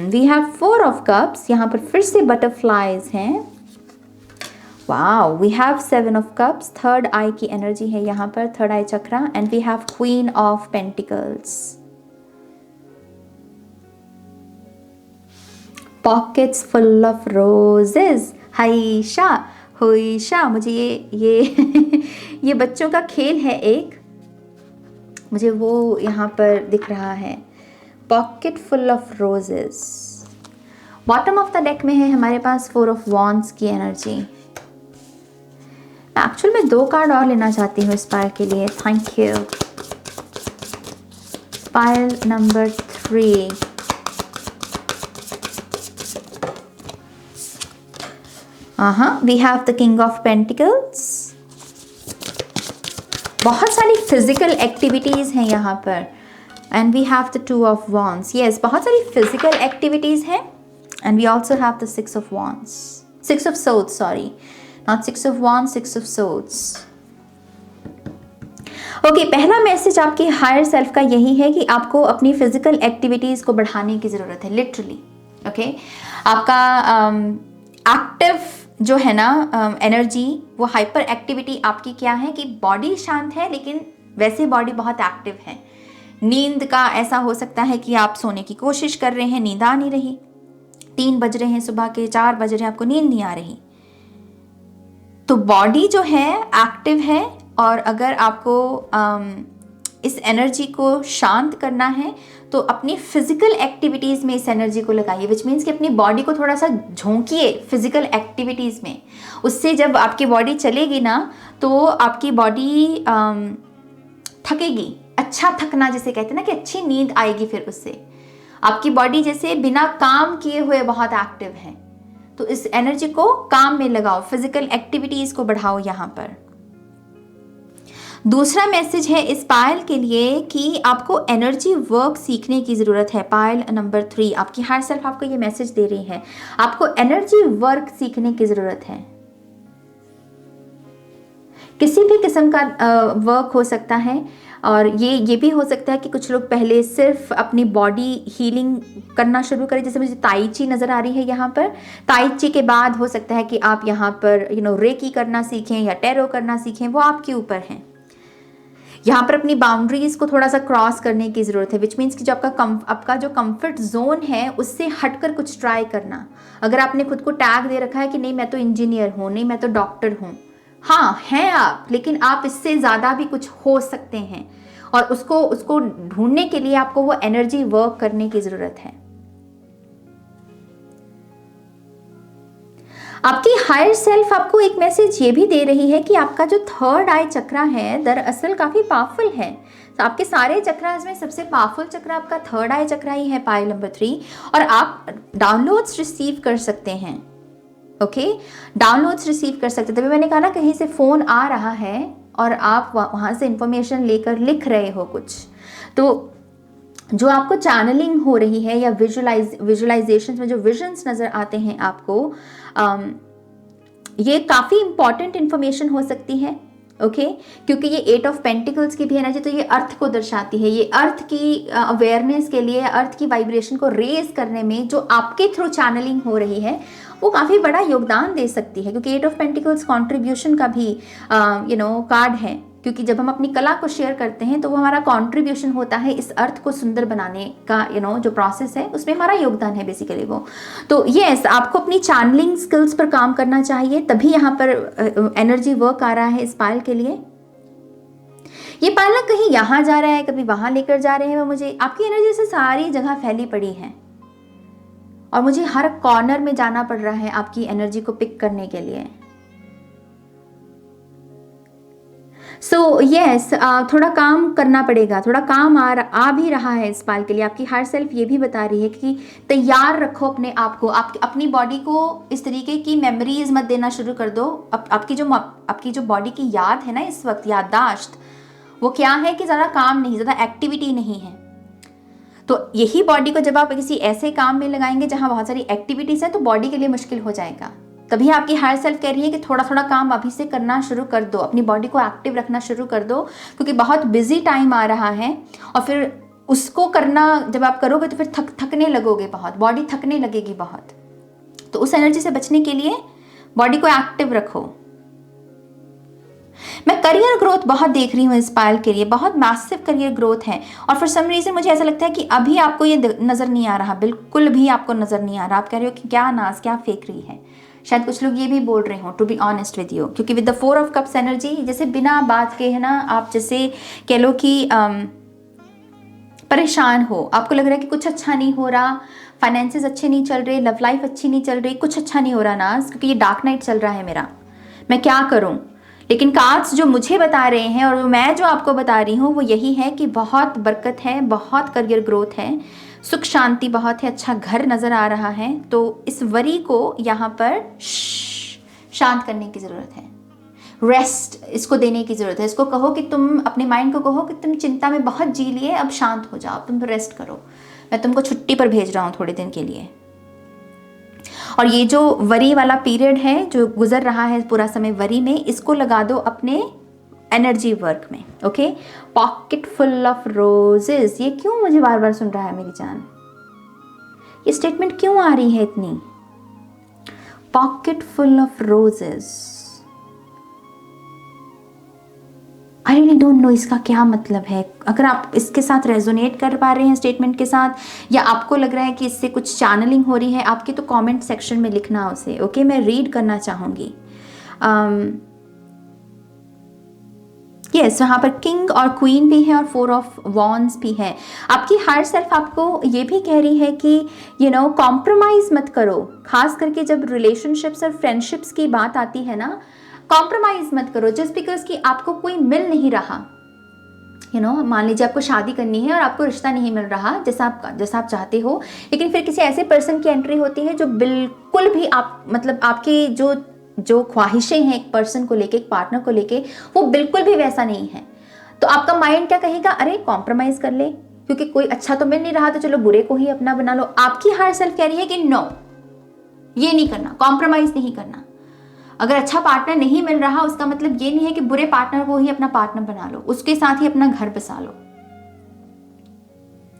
we have 4 of cups, यहाँ पर फिर से बटरफ्लाइज हैं। Wow, we have 7 of cups, third eye की एनर्जी है यहाँ पर, third eye chakra, and we have queen of pentacles. Pockets full of roses. हाइशा होइशा, मुझे ये बच्चों का खेल है एक, मुझे वो यहाँ पर दिख रहा है। Pocket full of roses. Bottom of the deck में है हमारे पास 4 ऑफ वॉन्ड्स की एनर्जी। एक्चुअल में 2 कार्ड और लेना चाहती हूँ इस पायल के लिए। Thank you. Pile number 3। We have the king of pentacles. बहुत सारी फिजिकल एक्टिविटीज हैं यहाँ पर, and we have the 2 of wands. Yes, बहुत सारी फिजिकल एक्टिविटीज हैं, and we also have the 6 of wands, 6 of swords, sorry, not 6 of wands, 6 of swords. Okay, पहला मैसेज आपके हायर सेल्फ का यही है कि आपको अपनी फिजिकल एक्टिविटीज को बढ़ाने की जरूरत है। Literally okay. आपका एक्टिव जो है ना एनर्जी, वो हाइपर एक्टिविटी आपकी क्या है कि बॉडी शांत है लेकिन वैसे बॉडी बहुत एक्टिव है। नींद का ऐसा हो सकता है कि आप सोने की कोशिश कर रहे हैं, नींद आ नहीं रही, 3 बज रहे हैं सुबह के, 4 बज रहे हैं, आपको नींद नहीं आ रही। तो बॉडी जो है एक्टिव है, और अगर आपको इस एनर्जी को शांत करना है तो अपनी फिजिकल एक्टिविटीज़ में इस एनर्जी को लगाइए, विच मीन्स कि अपनी बॉडी को थोड़ा सा झोंकिए फिजिकल एक्टिविटीज़ में। उससे जब आपकी बॉडी चलेगी ना तो आपकी बॉडी थकेगी, अच्छा थकना जिसे कहते हैं ना, कि अच्छी नींद आएगी। फिर उससे आपकी बॉडी जैसे बिना काम किए हुए बहुत एक्टिव है, तो इस एनर्जी को काम में लगाओ, फिजिकल एक्टिविटीज को बढ़ाओ यहाँ पर। दूसरा मैसेज है इस पायल के लिए कि आपको एनर्जी वर्क सीखने की ज़रूरत है। पायल नंबर 3, आपकी हायर सेल्फ आपको ये मैसेज दे रही है, आपको एनर्जी वर्क सीखने की ज़रूरत है। किसी भी किस्म का वर्क हो सकता है, और ये भी हो सकता है कि कुछ लोग पहले सिर्फ अपनी बॉडी हीलिंग करना शुरू करें। जैसे मुझे ताई ची नज़र आ रही है यहाँ पर, ताई ची के बाद हो सकता है कि आप यहाँ पर रेकी करना सीखें या टैरो करना सीखें, वो आपके ऊपर है। यहाँ पर अपनी बाउंड्रीज को थोड़ा सा क्रॉस करने की ज़रूरत है, विच मीन्स कि जो आपका जो कंफर्ट जोन है उससे हटकर कुछ ट्राई करना। अगर आपने खुद को टैग दे रखा है कि नहीं मैं तो इंजीनियर हूँ, नहीं मैं तो डॉक्टर हूँ, हाँ हैं आप, लेकिन आप इससे ज़्यादा भी कुछ हो सकते हैं, और उसको ढूंढने के लिए आपको वो एनर्जी वर्क करने की ज़रूरत है। आपकी हायर सेल्फ आपको एक मैसेज ये भी दे रही है कि आपका जो थर्ड आई चक्रा है दरअसल काफ़ी पावरफुल है। तो आपके सारे चक्रास में सबसे पावरफुल चक्रा आपका थर्ड आई चक्रा ही है, पायल नंबर 3, और आप डाउनलोड्स रिसीव कर सकते हैं। ओके, डाउनलोड्स रिसीव कर सकते। तभी मैंने कहा ना, कहीं से फ़ोन आ रहा है और आप वहाँ से इंफॉर्मेशन लेकर लिख रहे हो कुछ, तो जो आपको चैनलिंग हो रही है या विजुलाइजेशन में जो विजन्स नज़र आते हैं आपको, ये काफ़ी इंपॉर्टेंट इंफॉर्मेशन हो सकती है। ओके, क्योंकि ये 8 ऑफ पेंटिकल्स की भी एनर्जी, तो ये अर्थ को दर्शाती है। ये अर्थ की अवेयरनेस के लिए, अर्थ की वाइब्रेशन को रेज करने में जो आपके थ्रू चैनलिंग हो रही है वो काफ़ी बड़ा योगदान दे सकती है, क्योंकि 8 ऑफ पेंटिकल्स कॉन्ट्रीब्यूशन का भी कार्ड है। क्योंकि जब हम अपनी कला को शेयर करते हैं तो वो हमारा कंट्रीब्यूशन होता है इस अर्थ को सुंदर बनाने का, जो प्रोसेस है उसमें हमारा योगदान है बेसिकली वो। तो यस, आपको अपनी चैनलिंग स्किल्स पर काम करना चाहिए, तभी यहाँ पर एनर्जी वर्क आ रहा है इस पायल के लिए। ये पायल ना कहीं यहाँ जा रहा है, कभी वहाँ लेकर जा रहे हैं, वो मुझे आपकी एनर्जी से सारी जगह फैली पड़ी है, और मुझे हर कॉर्नर में जाना पड़ रहा है आपकी एनर्जी को पिक करने के लिए। सो यस, थोड़ा काम करना पड़ेगा, थोड़ा काम आ भी रहा है इस पाल के लिए। आपकी हायर सेल्फ ये भी बता रही है कि तैयार रखो अपने आप को, अपनी बॉडी को इस तरीके की मेमोरीज मत देना शुरू कर दो। आपकी जो बॉडी की याद है ना इस वक्त, याददाश्त, वो क्या है कि ज़्यादा काम नहीं, ज़्यादा एक्टिविटी नहीं है। तो यही बॉडी को जब आप किसी ऐसे काम में लगाएंगे जहाँ बहुत सारी एक्टिविटीज़ हैं, तो बॉडी के लिए मुश्किल हो जाएगा। तभी आपकी हायर सेल्फ कह रही है कि थोड़ा थोड़ा काम अभी से करना शुरू कर दो, अपनी बॉडी को एक्टिव रखना शुरू कर दो, क्योंकि बहुत बिजी टाइम आ रहा है, और फिर उसको करना जब आप करोगे तो फिर थकने लगोगे, बहुत बॉडी थकने लगेगी बहुत। तो उस एनर्जी से बचने के लिए बॉडी को एक्टिव रखो। मैं करियर ग्रोथ बहुत देख रही हूँ इस पायल के लिए, बहुत मैसिव करियर ग्रोथ है, और फॉर सम रीजन मुझे ऐसा लगता है कि अभी आपको ये नज़र नहीं आ रहा, बिल्कुल भी आपको नज़र नहीं आ रहा। आप कह रहे हो कि क्या नाज क्या फेंक रही है। शायद कुछ लोग ये भी बोल रहे हो, to be honest with you, क्योंकि with the 4 of cups energy, जैसे बिना बात के है ना, आप जैसे कह लो कि परेशान हो, आपको लग रहा है कि कुछ अच्छा नहीं हो रहा, फाइनेंसेस अच्छे नहीं चल रहे, लव लाइफ अच्छी नहीं चल रही, कुछ अच्छा नहीं हो रहा नाज, क्योंकि ये डार्क नाइट चल रहा है मेरा, मैं क्या करूं। लेकिन कार्ड्स जो मुझे बता रहे हैं और मैं जो आपको बता रही हूँ वो यही है कि बहुत बरकत है, बहुत करियर ग्रोथ है, सुख शांति बहुत है, अच्छा घर नज़र आ रहा है। तो इस वरी को यहाँ पर शांत करने की ज़रूरत है, रेस्ट इसको देने की ज़रूरत है। इसको कहो कि तुम अपने माइंड को कहो कि तुम चिंता में बहुत जी लिए, अब शांत हो जाओ, तुम तो रेस्ट करो, मैं तुमको छुट्टी पर भेज रहा हूँ थोड़े दिन के लिए। और ये जो वरी वाला पीरियड है जो गुजर रहा है पूरा समय वरी में, इसको लगा दो अपने एनर्जी वर्क में। Okay, pocket full of roses, ये क्यों मुझे बार बार सुन रहा है मेरी जान, ये स्टेटमेंट क्यों आ रही है इतनी? Pocket full of roses, I really don't know इसका क्या मतलब है। अगर आप इसके साथ रेजोनेट कर पा रहे हैं स्टेटमेंट के साथ, या आपको लग रहा है कि इससे कुछ चैनलिंग हो रही है आपकी, तो कमेंट सेक्शन में लिखना उसे, ओके? मैं रीड करना चाहूँगी। यस, वहाँ पर किंग और क्वीन भी है और 4 ऑफ वॉन्ड्स भी है। आपकी हायर सेल्फ आपको ये भी कह रही है कि कॉम्प्रोमाइज़ मत करो, खास करके जब रिलेशनशिप्स और फ्रेंडशिप्स की बात आती है ना, कॉम्प्रोमाइज मत करो जस्ट बिकॉज कि आपको कोई मिल नहीं रहा। मान लीजिए आपको शादी करनी है और आपको रिश्ता नहीं मिल रहा जैसा आप चाहते हो, लेकिन फिर किसी ऐसे पर्सन की एंट्री होती है जो बिल्कुल भी आपके जो ख्वाहिशें हैं एक पर्सन को लेके, एक पार्टनर को लेके, वो बिल्कुल भी वैसा नहीं है। तो आपका माइंड क्या कहेगा? अरे कॉम्प्रोमाइज कर ले, क्योंकि कोई अच्छा तो मिल नहीं रहा, तो चलो बुरे को ही अपना बना लो। आपकी हायर सेल्फ कह रही है कि नो, ये नहीं करना, कॉम्प्रोमाइज नहीं करना। अगर अच्छा पार्टनर नहीं मिल रहा उसका मतलब ये नहीं है कि बुरे पार्टनर को ही अपना पार्टनर बना लो, उसके साथ ही अपना घर बसा लो।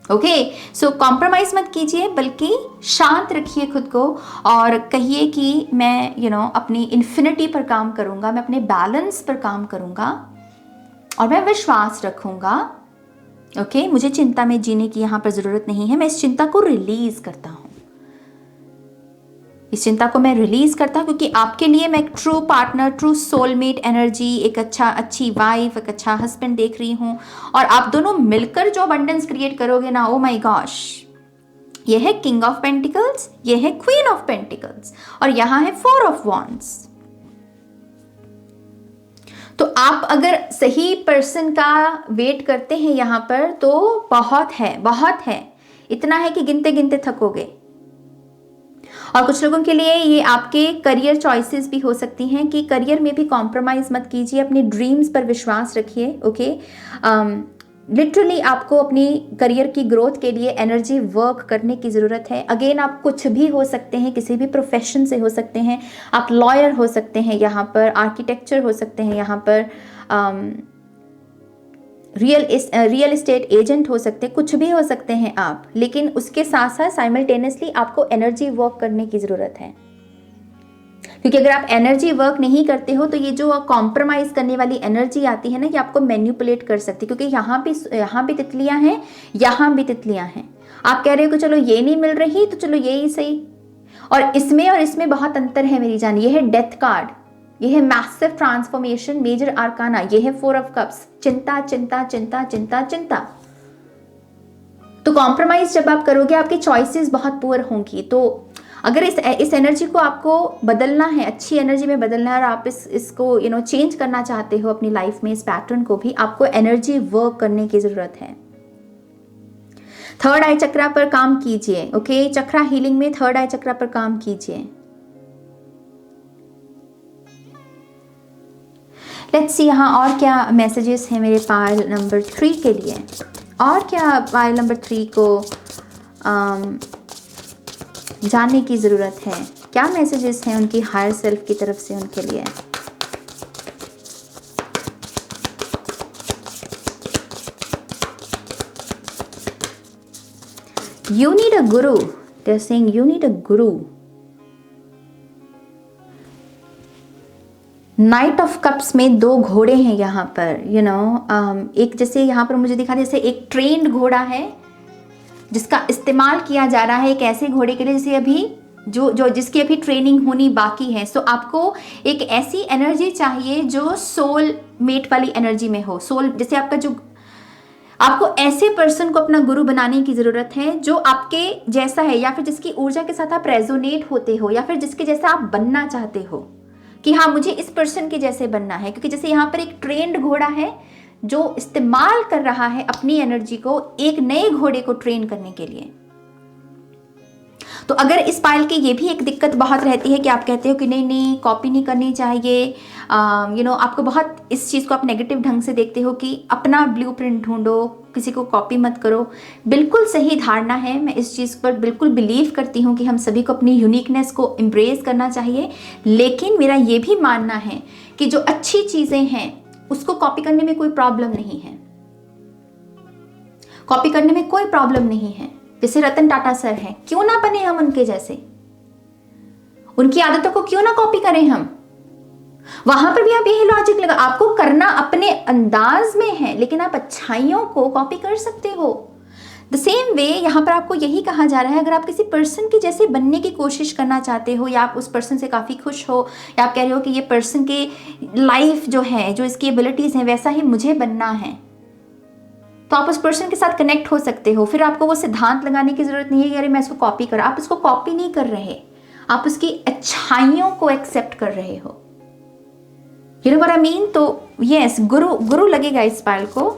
ओके, सो कॉम्प्रोमाइज मत कीजिए, बल्कि शांत रखिए खुद को और कहिए कि मैं अपनी इन्फिनिटी पर काम करूंगा, मैं अपने बैलेंस पर काम करूंगा और मैं विश्वास रखूंगा। ओके, मुझे चिंता में जीने की यहाँ पर जरूरत नहीं है, मैं इस चिंता को रिलीज करता हूँ। इस चिंता को मैं रिलीज करता हूँ क्योंकि आपके लिए मैं एक true partner, true soulmate energy, एक अच्छी वाइफ, एक अच्छा हस्बैंड देख रही हूँ। और आप दोनों मिलकर जो अबंडेंस क्रिएट करोगे ना, ओ माय गॉश, ये है किंग ऑफ पेंटिकल्स, ये है क्वीन ऑफ पेंटिकल्स और यहाँ है 4 ऑफ वॉन्ड्स। तो आप अगर सही पर्सन का वेट करते हैं यहाँ पर, तो बहुत है, इतना है कि गिनते गिनते थकोगे। और कुछ लोगों के लिए ये आपके करियर चॉइसेस भी हो सकती हैं कि करियर में भी कॉम्प्रोमाइज मत कीजिए, अपने ड्रीम्स पर विश्वास रखिए। ओके, लिटरली आपको अपनी करियर की ग्रोथ के लिए एनर्जी वर्क करने की ज़रूरत है। अगेन, आप कुछ भी हो सकते हैं, किसी भी प्रोफेशन से हो सकते हैं, आप लॉयर हो सकते हैं, यहाँ पर आर्किटेक्चर हो सकते हैं, यहाँ पर रियल एस्टेट एजेंट हो सकते हैं, कुछ भी हो सकते हैं आप, लेकिन उसके साथ साथ साइमल्टेनियसली आपको एनर्जी वर्क करने की ज़रूरत है। क्योंकि अगर आप एनर्जी वर्क नहीं करते हो तो ये जो कॉम्प्रोमाइज़ करने वाली एनर्जी आती है ना, ये आपको मैन्युपुलेट कर सकती है। क्योंकि यहाँ भी तितलियाँ हैं, यहाँ भी तितलियाँ हैं। आप कह रहे हो कि चलो ये नहीं मिल रही तो चलो ये ही सही, और इसमें बहुत अंतर है मेरी जान। ये है डेथ कार्ड, ये है मैसिव ट्रांसफॉर्मेशन, मेजर आर्काना, ये है 4 ऑफ कप्स, चिंता चिंता चिंता चिंता चिंता। तो कॉम्प्रोमाइज जब आप करोगे आपकी चॉइसेस बहुत पुअर होंगी। तो अगर इस एनर्जी को आपको बदलना है, अच्छी एनर्जी में बदलना है, और आप इसको चेंज करना चाहते हो अपनी लाइफ में, इस पैटर्न को भी, आपको एनर्जी वर्क करने की जरूरत है। थर्ड आई चक्रा पर काम कीजिए। ओके, चक्रा हीलिंग में थर्ड आई चक्रा पर काम कीजिए। लेट्स सी यहाँ और क्या मैसेजेस हैं मेरे पाइल नंबर 3 के लिए, और क्या पाइल नंबर 3 को जानने की ज़रूरत है, क्या मैसेजेस हैं उनकी हायर सेल्फ की तरफ से उनके लिए। You need a guru. They're saying you need a guru. Night of cups में 2 घोड़े हैं यहाँ पर। एक जैसे यहाँ पर मुझे दिखा, जैसे एक ट्रेंड घोड़ा है जिसका इस्तेमाल किया जा रहा है एक ऐसे घोड़े के लिए जैसे अभी जो जिसकी अभी ट्रेनिंग होनी बाकी है। सो आपको एक ऐसी एनर्जी चाहिए जो सोल मेट वाली एनर्जी में हो। सोल जैसे आपको ऐसे पर्सन को अपना गुरु बनाने की ज़रूरत है जो आपके जैसा है, या फिर जिसकी ऊर्जा के साथ आप रेजोनेट होते हो, या फिर जिसके जैसा आप बनना चाहते हो कि हाँ मुझे इस पर्सन के जैसे बनना है। क्योंकि जैसे यहाँ पर एक ट्रेंड घोड़ा है जो इस्तेमाल कर रहा है अपनी एनर्जी को एक नए घोड़े को ट्रेन करने के लिए। तो अगर इस पाइल की ये भी एक दिक्कत बहुत रहती है कि आप कहते हो कि नहीं कॉपी नहीं करनी चाहिए, आपको बहुत इस चीज़ को आप नेगेटिव ढंग से देखते हो कि अपना ब्लूप्रिंट ढूंढो, किसी को कॉपी मत करो। बिल्कुल सही धारणा है, मैं इस चीज़ पर बिल्कुल बिलीव करती हूँ कि हम सभी को अपनी यूनिकनेस को एम्ब्रेस करना चाहिए। लेकिन मेरा ये भी मानना है कि जो अच्छी चीज़ें हैं उसको कॉपी करने में कोई प्रॉब्लम नहीं है, कॉपी करने में कोई प्रॉब्लम नहीं है। जैसे रतन टाटा सर हैं, क्यों ना बने हम उनके जैसे, उनकी आदतों को क्यों ना कॉपी करें हम। वहां पर भी आप यही लॉजिक लगा, आपको करना अपने अंदाज में है, लेकिन आप अच्छाइयों को कॉपी कर सकते हो। द सेम वे यहाँ पर आपको यही कहा जा रहा है, अगर आप किसी पर्सन की जैसे बनने की कोशिश करना चाहते हो, या आप उस पर्सन से काफ़ी खुश हो, या आप कह रहे हो कि ये पर्सन की लाइफ जो है, जो इसकी एबिलिटीज़ हैं, वैसा ही मुझे बनना है, तो आप उस पर्सन के साथ कनेक्ट हो सकते हो। फिर आपको वो सिद्धांत लगाने की ज़रूरत नहीं है कि अरे मैं इसको कॉपी कर, आप इसको कॉपी नहीं कर रहे, आप उसकी अच्छाइयों को एक्सेप्ट कर रहे हो। You know what I mean. तो यस, गुरु लगेगा इस पायल को।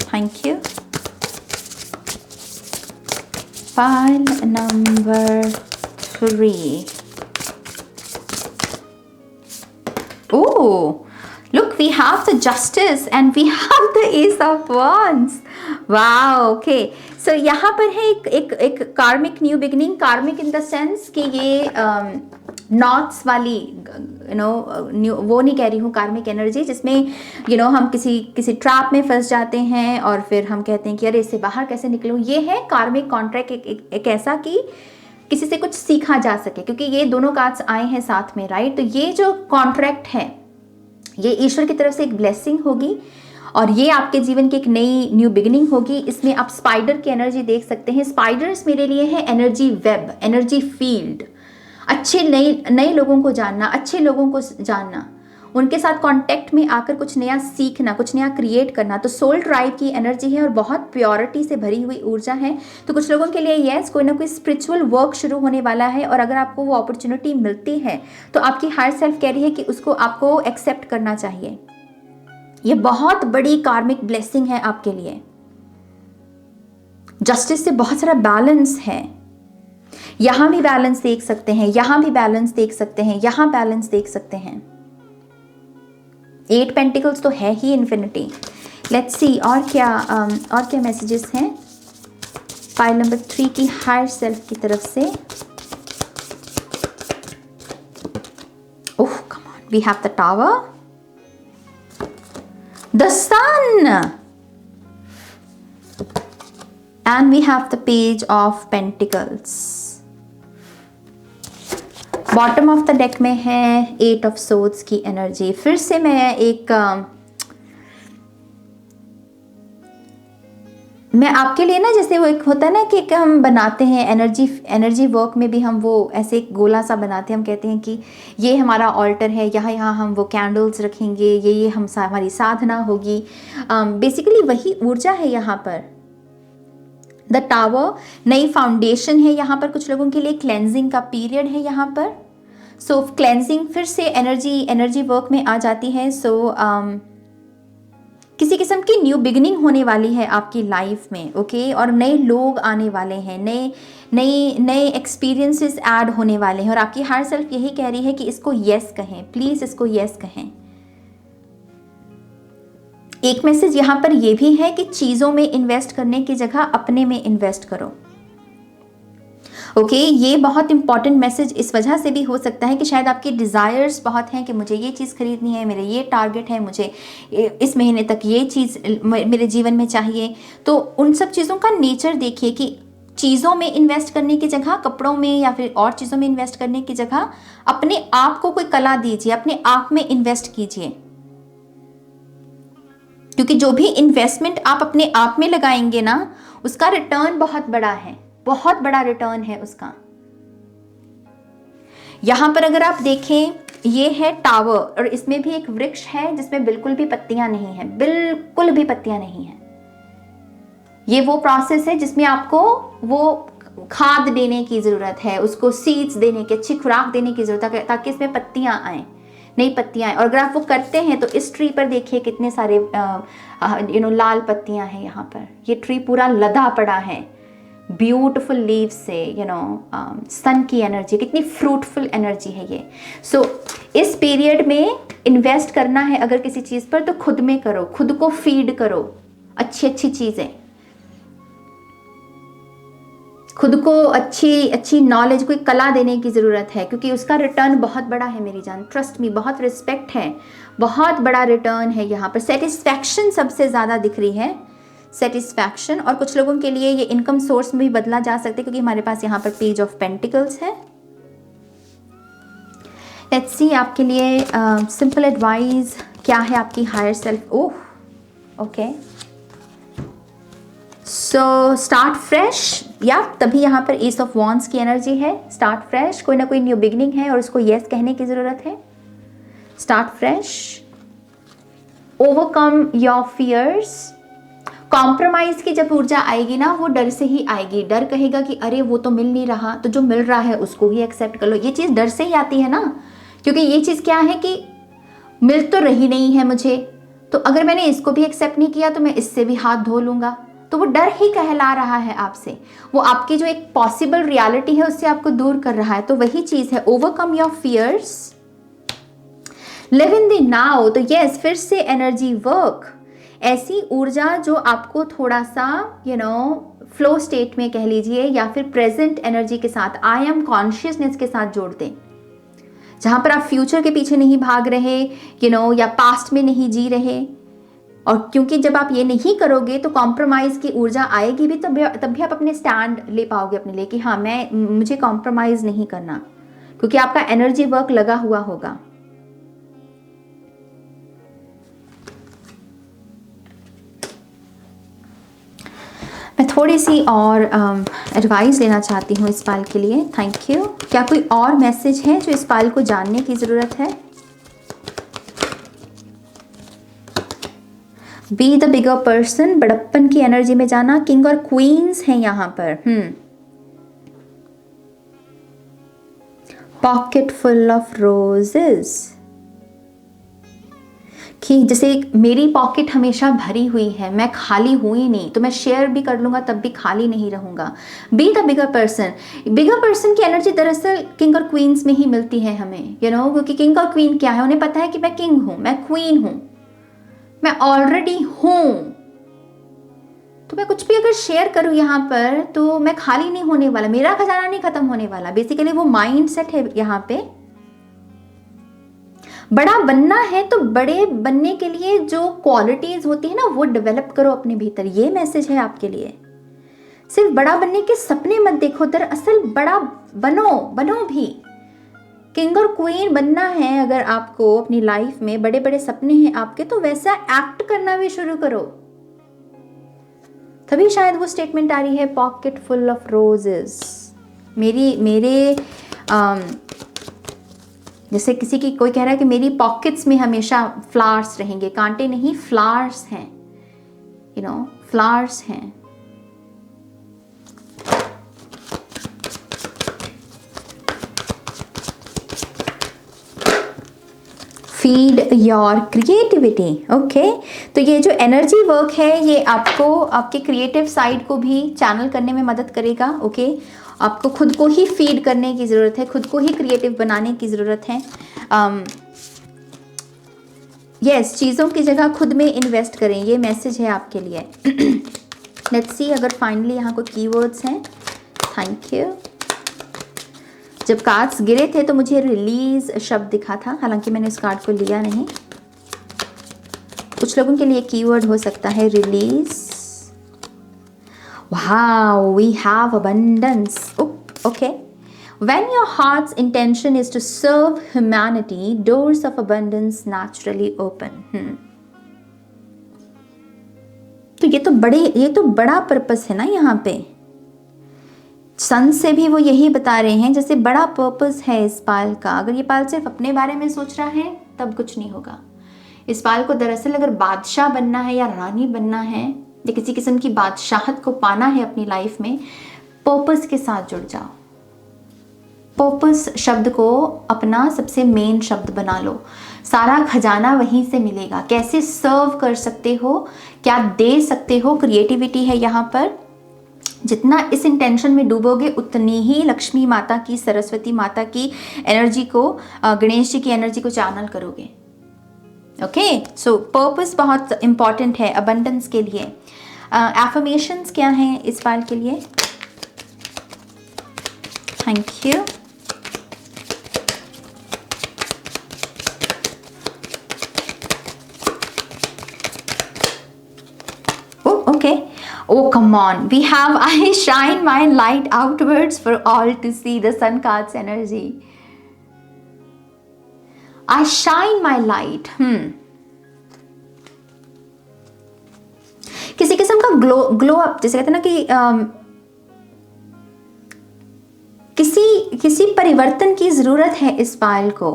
Thank you. File number 3। Oh, look, we have the Justice and we have the Ace of Wands. Wow, okay. So यहाँ पर है एक कार्मिक न्यू बिगिनिंग। कार्मिक इन द सेंस कि ये नॉट्स वाली न्यू, वो नहीं कह रही हूँ, कार्मिक एनर्जी जिसमें हम किसी ट्रैप में फंस जाते हैं और फिर हम कहते हैं कि अरे इससे बाहर कैसे निकलूँ। ये है कार्मिक कॉन्ट्रैक्ट, एक ऐसा कि किसी से कुछ सीखा जा सके, क्योंकि ये दोनों कार्ड्स आए हैं साथ में, राइट। तो ये जो कॉन्ट्रैक्ट है, ये ईश्वर की तरफ से एक ब्लेसिंग होगी और ये आपके जीवन की एक नई न्यू बिगिनिंग होगी। इसमें आप स्पाइडर की एनर्जी देख सकते हैं। स्पाइडर्स मेरे लिए है एनर्जी वेब, एनर्जी फील्ड, अच्छे नए लोगों को जानना, अच्छे लोगों को जानना, उनके साथ कांटेक्ट में आकर कुछ नया सीखना, कुछ नया क्रिएट करना। तो सोल ट्राइब की एनर्जी है और बहुत प्योरिटी से भरी हुई ऊर्जा है। तो कुछ लोगों के लिए यस, कोई ना कोई स्पिरिचुअल वर्क शुरू होने वाला है और अगर आपको वो अपॉर्चुनिटी मिलती है तो आपकी हायर सेल्फ कह रही है कि उसको आपको एक्सेप्ट करना चाहिए। ये बहुत बड़ी कार्मिक ब्लेसिंग है आपके लिए। जस्टिस से बहुत सारा बैलेंस है। यहां भी बैलेंस देख सकते हैं, यहां भी बैलेंस देख सकते हैं, यहां बैलेंस देख सकते हैं। 8 पेंटिकल्स तो है ही इन्फिनिटी। लेट्स सी और क्या मैसेजेस हैं फाइल नंबर 3 की हायर सेल्फ की तरफ से। Oh come on, we have the tower, the sun, and we have the page of pentacles. Bottom of the deck में है 8 ऑफ सोर्ड्स की एनर्जी। फिर से मैं आपके लिए ना, जैसे वो एक होता है ना कि हम बनाते हैं एनर्जी वर्क में भी हम वो ऐसे एक गोला सा बनाते हैं। हम कहते हैं कि ये हमारा ऑल्टर है, यहाँ हम वो कैंडल्स रखेंगे, ये हमारी साधना होगी। बेसिकली वही ऊर्जा है यहाँ पर। द टावर नई फाउंडेशन है यहाँ पर। कुछ लोगों के लिए क्लेंजिंग का पीरियड है यहाँ पर। सो क्लेंजिंग फिर से एनर्जी वर्क में आ जाती है। सो किसी किस्म की न्यू बिगिनिंग होने वाली है आपकी लाइफ में, ओके। और नए लोग आने वाले हैं, नए एक्सपीरियंसेस ऐड होने वाले हैं और आपकी हायर सेल्फ यही कह रही है कि इसको यस कहें, प्लीज इसको यस कहें। एक मैसेज यहाँ पर यह भी है कि चीज़ों में इन्वेस्ट करने की जगह अपने में इन्वेस्ट करो, ओके। ये बहुत इंपॉर्टेंट मैसेज इस वजह से भी हो सकता है कि शायद आपकी डिज़ायर्स बहुत हैं कि मुझे ये चीज़ खरीदनी है, मेरे ये टारगेट है, मुझे इस महीने तक ये चीज़ मेरे जीवन में चाहिए। तो उन सब चीज़ों का नेचर देखिए कि चीज़ों में इन्वेस्ट करने की जगह, कपड़ों में या फिर और चीज़ों में इन्वेस्ट करने की जगह अपने आप को कोई कला दीजिए, अपने आप में इन्वेस्ट कीजिए। क्योंकि जो भी इन्वेस्टमेंट आप अपने आप में लगाएंगे ना, उसका रिटर्न बहुत बड़ा है, बहुत बड़ा रिटर्न है उसका। यहां पर अगर आप देखें, ये है टावर और इसमें भी एक वृक्ष है जिसमें बिल्कुल भी पत्तियां नहीं है, बिल्कुल भी पत्तियां नहीं है। ये वो प्रोसेस है जिसमें आपको वो खाद देने की जरूरत है, उसको सीड्स देने की, अच्छी खुराक देने की जरूरत है ताकि इसमें पत्तियां आए, नई पत्तियां आए। और अगर आप वो करते हैं तो इस ट्री पर देखिए कितने सारे लाल पत्तियां हैं यहाँ पर। ये ट्री पूरा लदा पड़ा है ब्यूटिफुल लीव्स से, सन की एनर्जी, कितनी फ्रूटफुल एनर्जी है ये। सो इस पीरियड में इन्वेस्ट करना है अगर किसी चीज़ पर, तो खुद में करो, खुद को फीड करो अच्छी अच्छी चीज़ें, खुद को अच्छी नॉलेज, कोई कला देने की ज़रूरत है क्योंकि उसका रिटर्न बहुत बड़ा है मेरी जान। ट्रस्ट मी, बहुत रिस्पेक्ट है, बहुत बड़ा रिटर्न है यहाँ पर। सेटिस्फैक्शन सबसे ज़्यादा दिख रही है, सेटिस्फैक्शन, और कुछ लोगों के लिए ये इनकम सोर्स में भी बदला जा सकता है क्योंकि हमारे पास यहाँ पर पेज ऑफ पेंटिकल्स है। लेट्स सी आपके लिए सिंपल एडवाइस क्या है आपकी higher self. Oh okay, so start fresh, या तभी यहाँ पर एस ऑफ वॉन्ड्स की एनर्जी है। स्टार्ट फ्रेश, कोई ना कोई न्यू बिगिनिंग है और उसको यस कहने की ज़रूरत है। Start fresh, overcome your fears. Compromise की जब ऊर्जा आएगी ना, वो डर से ही आएगी। डर कहेगा कि अरे वो तो मिल नहीं रहा, तो जो मिल रहा है उसको ही एक्सेप्ट कर लो। ये चीज़ डर से ही आती है ना, क्योंकि ये चीज़ क्या है कि मिल तो रही नहीं है मुझे, तो अगर मैंने इसको भी एक्सेप्ट नहीं किया तो मैं इससे भी हाथ धो लूँगा। तो वो डर ही कहला रहा है आपसे, वो आपकी जो एक पॉसिबल रियलिटी है उससे आपको दूर कर रहा है। तो वही चीज़ है, overcome your fears, live in the now. तो यस, फिर से एनर्जी वर्क, ऐसी ऊर्जा जो आपको थोड़ा सा फ्लो स्टेट में कह लीजिए, या फिर प्रेजेंट एनर्जी के साथ, आई एम कॉन्शियसनेस के साथ जोड़ दें, जहाँ पर आप फ्यूचर के पीछे नहीं भाग रहे या पास्ट में नहीं जी रहे। और क्योंकि जब आप ये नहीं करोगे तो कॉम्प्रोमाइज़ की ऊर्जा आएगी भी, तब भी आप अपने स्टैंड ले पाओगे अपने लिए कि हाँ मुझे कॉम्प्रोमाइज़ नहीं करना, क्योंकि आपका एनर्जी वर्क लगा हुआ होगा। मैं थोड़ी सी और एडवाइस लेना चाहती हूँ इस पाल के लिए। Thank you. क्या कोई और मैसेज है जो इस पाल को जानने की ज़रूरत है? बी द बिगर पर्सन, बड़प्पन की एनर्जी में जाना। किंग और क्वींस हैं यहाँ पर। पॉकेट फुल ऑफ रोजेस, कि जैसे मेरी पॉकेट हमेशा भरी हुई है, मैं खाली हुई नहीं, तो मैं शेयर भी कर लूंगा तब भी खाली नहीं रहूंगा। Be the bigger person, bigger person की एनर्जी दरअसल किंग और क्वींस में ही मिलती है हमें, क्योंकि किंग और क्वीन क्या है, उन्हें पता है कि मैं किंग हूं, मैं क्वीन हूं, मैं ऑलरेडी हूं, तो मैं कुछ भी अगर शेयर करूं यहाँ पर तो मैं खाली नहीं होने वाला, मेरा खजाना नहीं खत्म होने वाला। बेसिकली वो माइंड सेट है यहाँ पे। बड़ा बनना है तो बड़े बनने के लिए जो क्वालिटीज होती है ना, वो डेवलप करो अपने भीतर। ये मैसेज है आपके लिए। सिर्फ बड़ा बनने के सपने मत देखो, दरअसल बड़ा बनो भी। किंग और क्वीन बनना है अगर आपको अपनी लाइफ में, बड़े बड़े सपने हैं आपके, तो वैसा एक्ट करना भी शुरू करो। तभी शायद वो स्टेटमेंट आ रही है, पॉकेट फुल ऑफ रोजेस। मेरे जैसे किसी की कोई कह रहा है कि मेरी पॉकेट्स में हमेशा फ्लावर्स रहेंगे, कांटे नहीं, फ्लावर्स हैं, फ्लावर्स हैं। Feed your creativity. ओके, तो ये जो एनर्जी वर्क है ये आपको आपके क्रिएटिव साइड को भी चैनल करने में मदद करेगा। ओके, आपको खुद को ही फीड करने की ज़रूरत है, खुद को ही क्रिएटिव बनाने की ज़रूरत है। यस, चीज़ों की जगह खुद में इन्वेस्ट करें, ये मैसेज है आपके लिए। लेट्स सी अगर फाइनली यहाँ को कीवर्ड्स हैं। Thank you. जब कार्ड्स गिरे थे तो मुझे रिलीज शब्द दिखा था, हालांकि मैंने इस कार्ड को लिया नहीं। कुछ लोगों के लिए कीवर्ड हो सकता है release. Wow, we have abundance. Okay, when your heart's intention is to serve humanity, doors of abundance naturally open. तो ये तो बड़ा पर्पस है ना यहाँ पे। सन से भी वो यही बता रहे हैं, जैसे बड़ा पर्पस है इस पाल का। अगर ये पाल सिर्फ अपने बारे में सोच रहा है तब कुछ नहीं होगा। इस पाल को दरअसल अगर बादशाह बनना है या रानी बनना है या किसी किस्म की बादशाहत को पाना है अपनी लाइफ में, पर्पस के साथ जुड़ जाओ। पर्पस शब्द को अपना सबसे मेन शब्द बना लो। सारा खजाना वहीं से मिलेगा। कैसे सर्व कर सकते हो, क्या दे सकते हो, क्रिएटिविटी है यहाँ पर। जितना इस इंटेंशन में डूबोगे उतनी ही लक्ष्मी माता की, सरस्वती माता की एनर्जी को, गणेश जी की एनर्जी को चैनल करोगे। ओके, सो पर्पस बहुत इंपॉर्टेंट है अबंडेंस के लिए। एफर्मेशंस क्या हैं इस पाल के लिए? Thank you. Okay, Oh, come on. We have I shine my light outwards for all to see, the sun card's energy. I shine my light. किसी किस्म का ग्लो अप, जैसे कहते हैं ना कि किसी परिवर्तन की जरूरत है इस पायल को,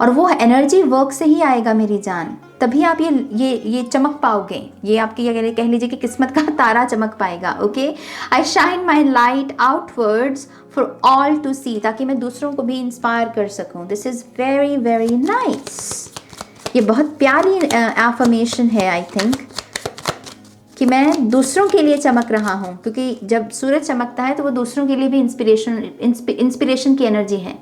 और वो एनर्जी वर्क से ही आएगा मेरी जान, तभी आप ये चमक पाओगे। ये आपकी ये कह लीजिए कि किस्मत का तारा चमक पाएगा। Okay, I shine my light outwards for all to see, ताकि मैं दूसरों को भी इंस्पायर कर सकूं। This is very very nice. ये बहुत प्यारी एफर्मेशन है आई थिंक, कि मैं दूसरों के लिए चमक रहा हूँ, क्योंकि जब सूरज चमकता है तो वो दूसरों के लिए भी इंस्पिरेशन की एनर्जी है।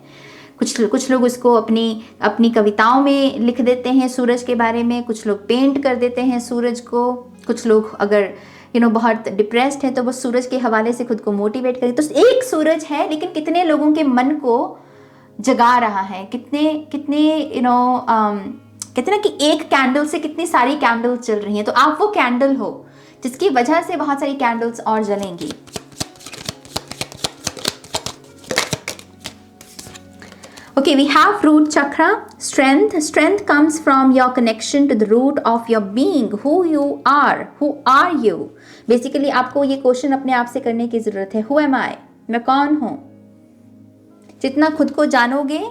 कुछ लोग उसको अपनी कविताओं में लिख देते हैं सूरज के बारे में, कुछ लोग पेंट कर देते हैं सूरज को, कुछ लोग अगर बहुत डिप्रेस्ड है तो वो सूरज के हवाले से खुद को मोटिवेट करें। तो एक सूरज है, लेकिन कितने लोगों के मन को जगा रहा है, कितने कहते ना कि एक कैंडल से कितनी सारी कैंडल चल रही हैं। तो आप वो कैंडल हो जिसकी वजह से बहुत सारी कैंडल्स और जलेंगी। Okay, we have root chakra, strength. Strength comes from your connection to the root of your being, who you are. Who are you? Basically, आपको ये क्वेश्चन अपने आप से करने की जरूरत है। Who am I? मैं कौन हूँ? जितना खुद को जानोगे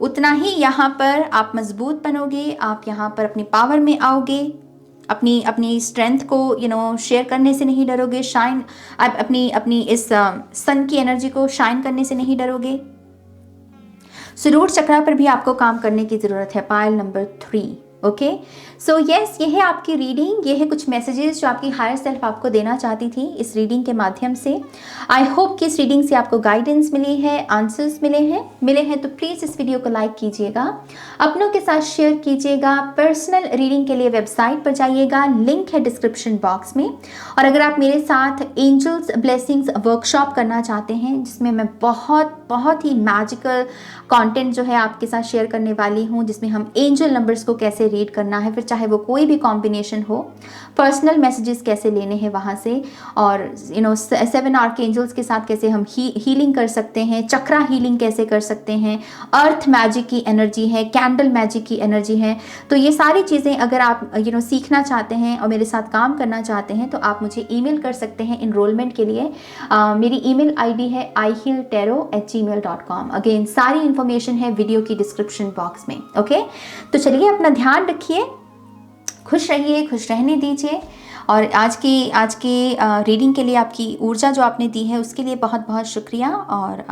उतना ही यहाँ पर आप मजबूत बनोगे, आप यहाँ पर अपनी पावर में आओगे, अपनी स्ट्रेंथ को शेयर करने से नहीं डरोगे, शाइन अपनी इस सन की एनर्जी को शाइन करने से नहीं डरोगे। सो रूट चक्रा पर भी आपको काम करने की ज़रूरत है, पायल नंबर 3। ओके, सो यस, ये है आपकी रीडिंग, ये है कुछ मैसेजेस जो आपकी हायर सेल्फ आपको देना चाहती थी इस रीडिंग के माध्यम से। आई होप कि इस रीडिंग से आपको गाइडेंस मिली है, आंसर्स मिले हैं तो प्लीज़ इस वीडियो को लाइक कीजिएगा, अपनों के साथ शेयर कीजिएगा। पर्सनल रीडिंग के लिए वेबसाइट पर जाइएगा, लिंक है डिस्क्रिप्शन बॉक्स में। और अगर आप मेरे साथ एंजल्स ब्लेसिंग्स वर्कशॉप करना चाहते हैं, जिसमें मैं बहुत ही मैजिकल कंटेंट जो है आपके साथ शेयर करने वाली हूँ, जिसमें हम एंजल नंबर्स को कैसे रीड करना है, फिर चाहे वो कोई भी कॉम्बिनेशन हो, पर्सनल मैसेजेस कैसे लेने हैं वहाँ से, और 7 आर्कएंजल्स के साथ कैसे हम हीलिंग कर सकते हैं, चक्रा हीलिंग कैसे कर सकते हैं, अर्थ मैजिक की एनर्जी है, कैंडल मैजिक की एनर्जी है। तो ये सारी चीज़ें अगर आप सीखना चाहते हैं और मेरे साथ काम करना चाहते हैं तो आप मुझे ईमेल कर सकते हैं इनरोलमेंट के लिए। मेरी ईमेल आईडी है ihealtarot@gmail.com। अगेन सारी इन्फॉर्मेशन है वीडियो की डिस्क्रिप्शन बॉक्स में। ओके, तो चलिए अपना ध्यान रखिए, खुश रहिए, खुश रहने दीजिए। और आज की रीडिंग के लिए आपकी ऊर्जा जो आपने दी है उसके लिए बहुत बहुत शुक्रिया। और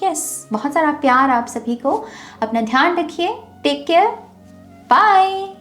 यस, बहुत सारा प्यार आप सभी को। अपना ध्यान रखिए, टेक केयर, बाय।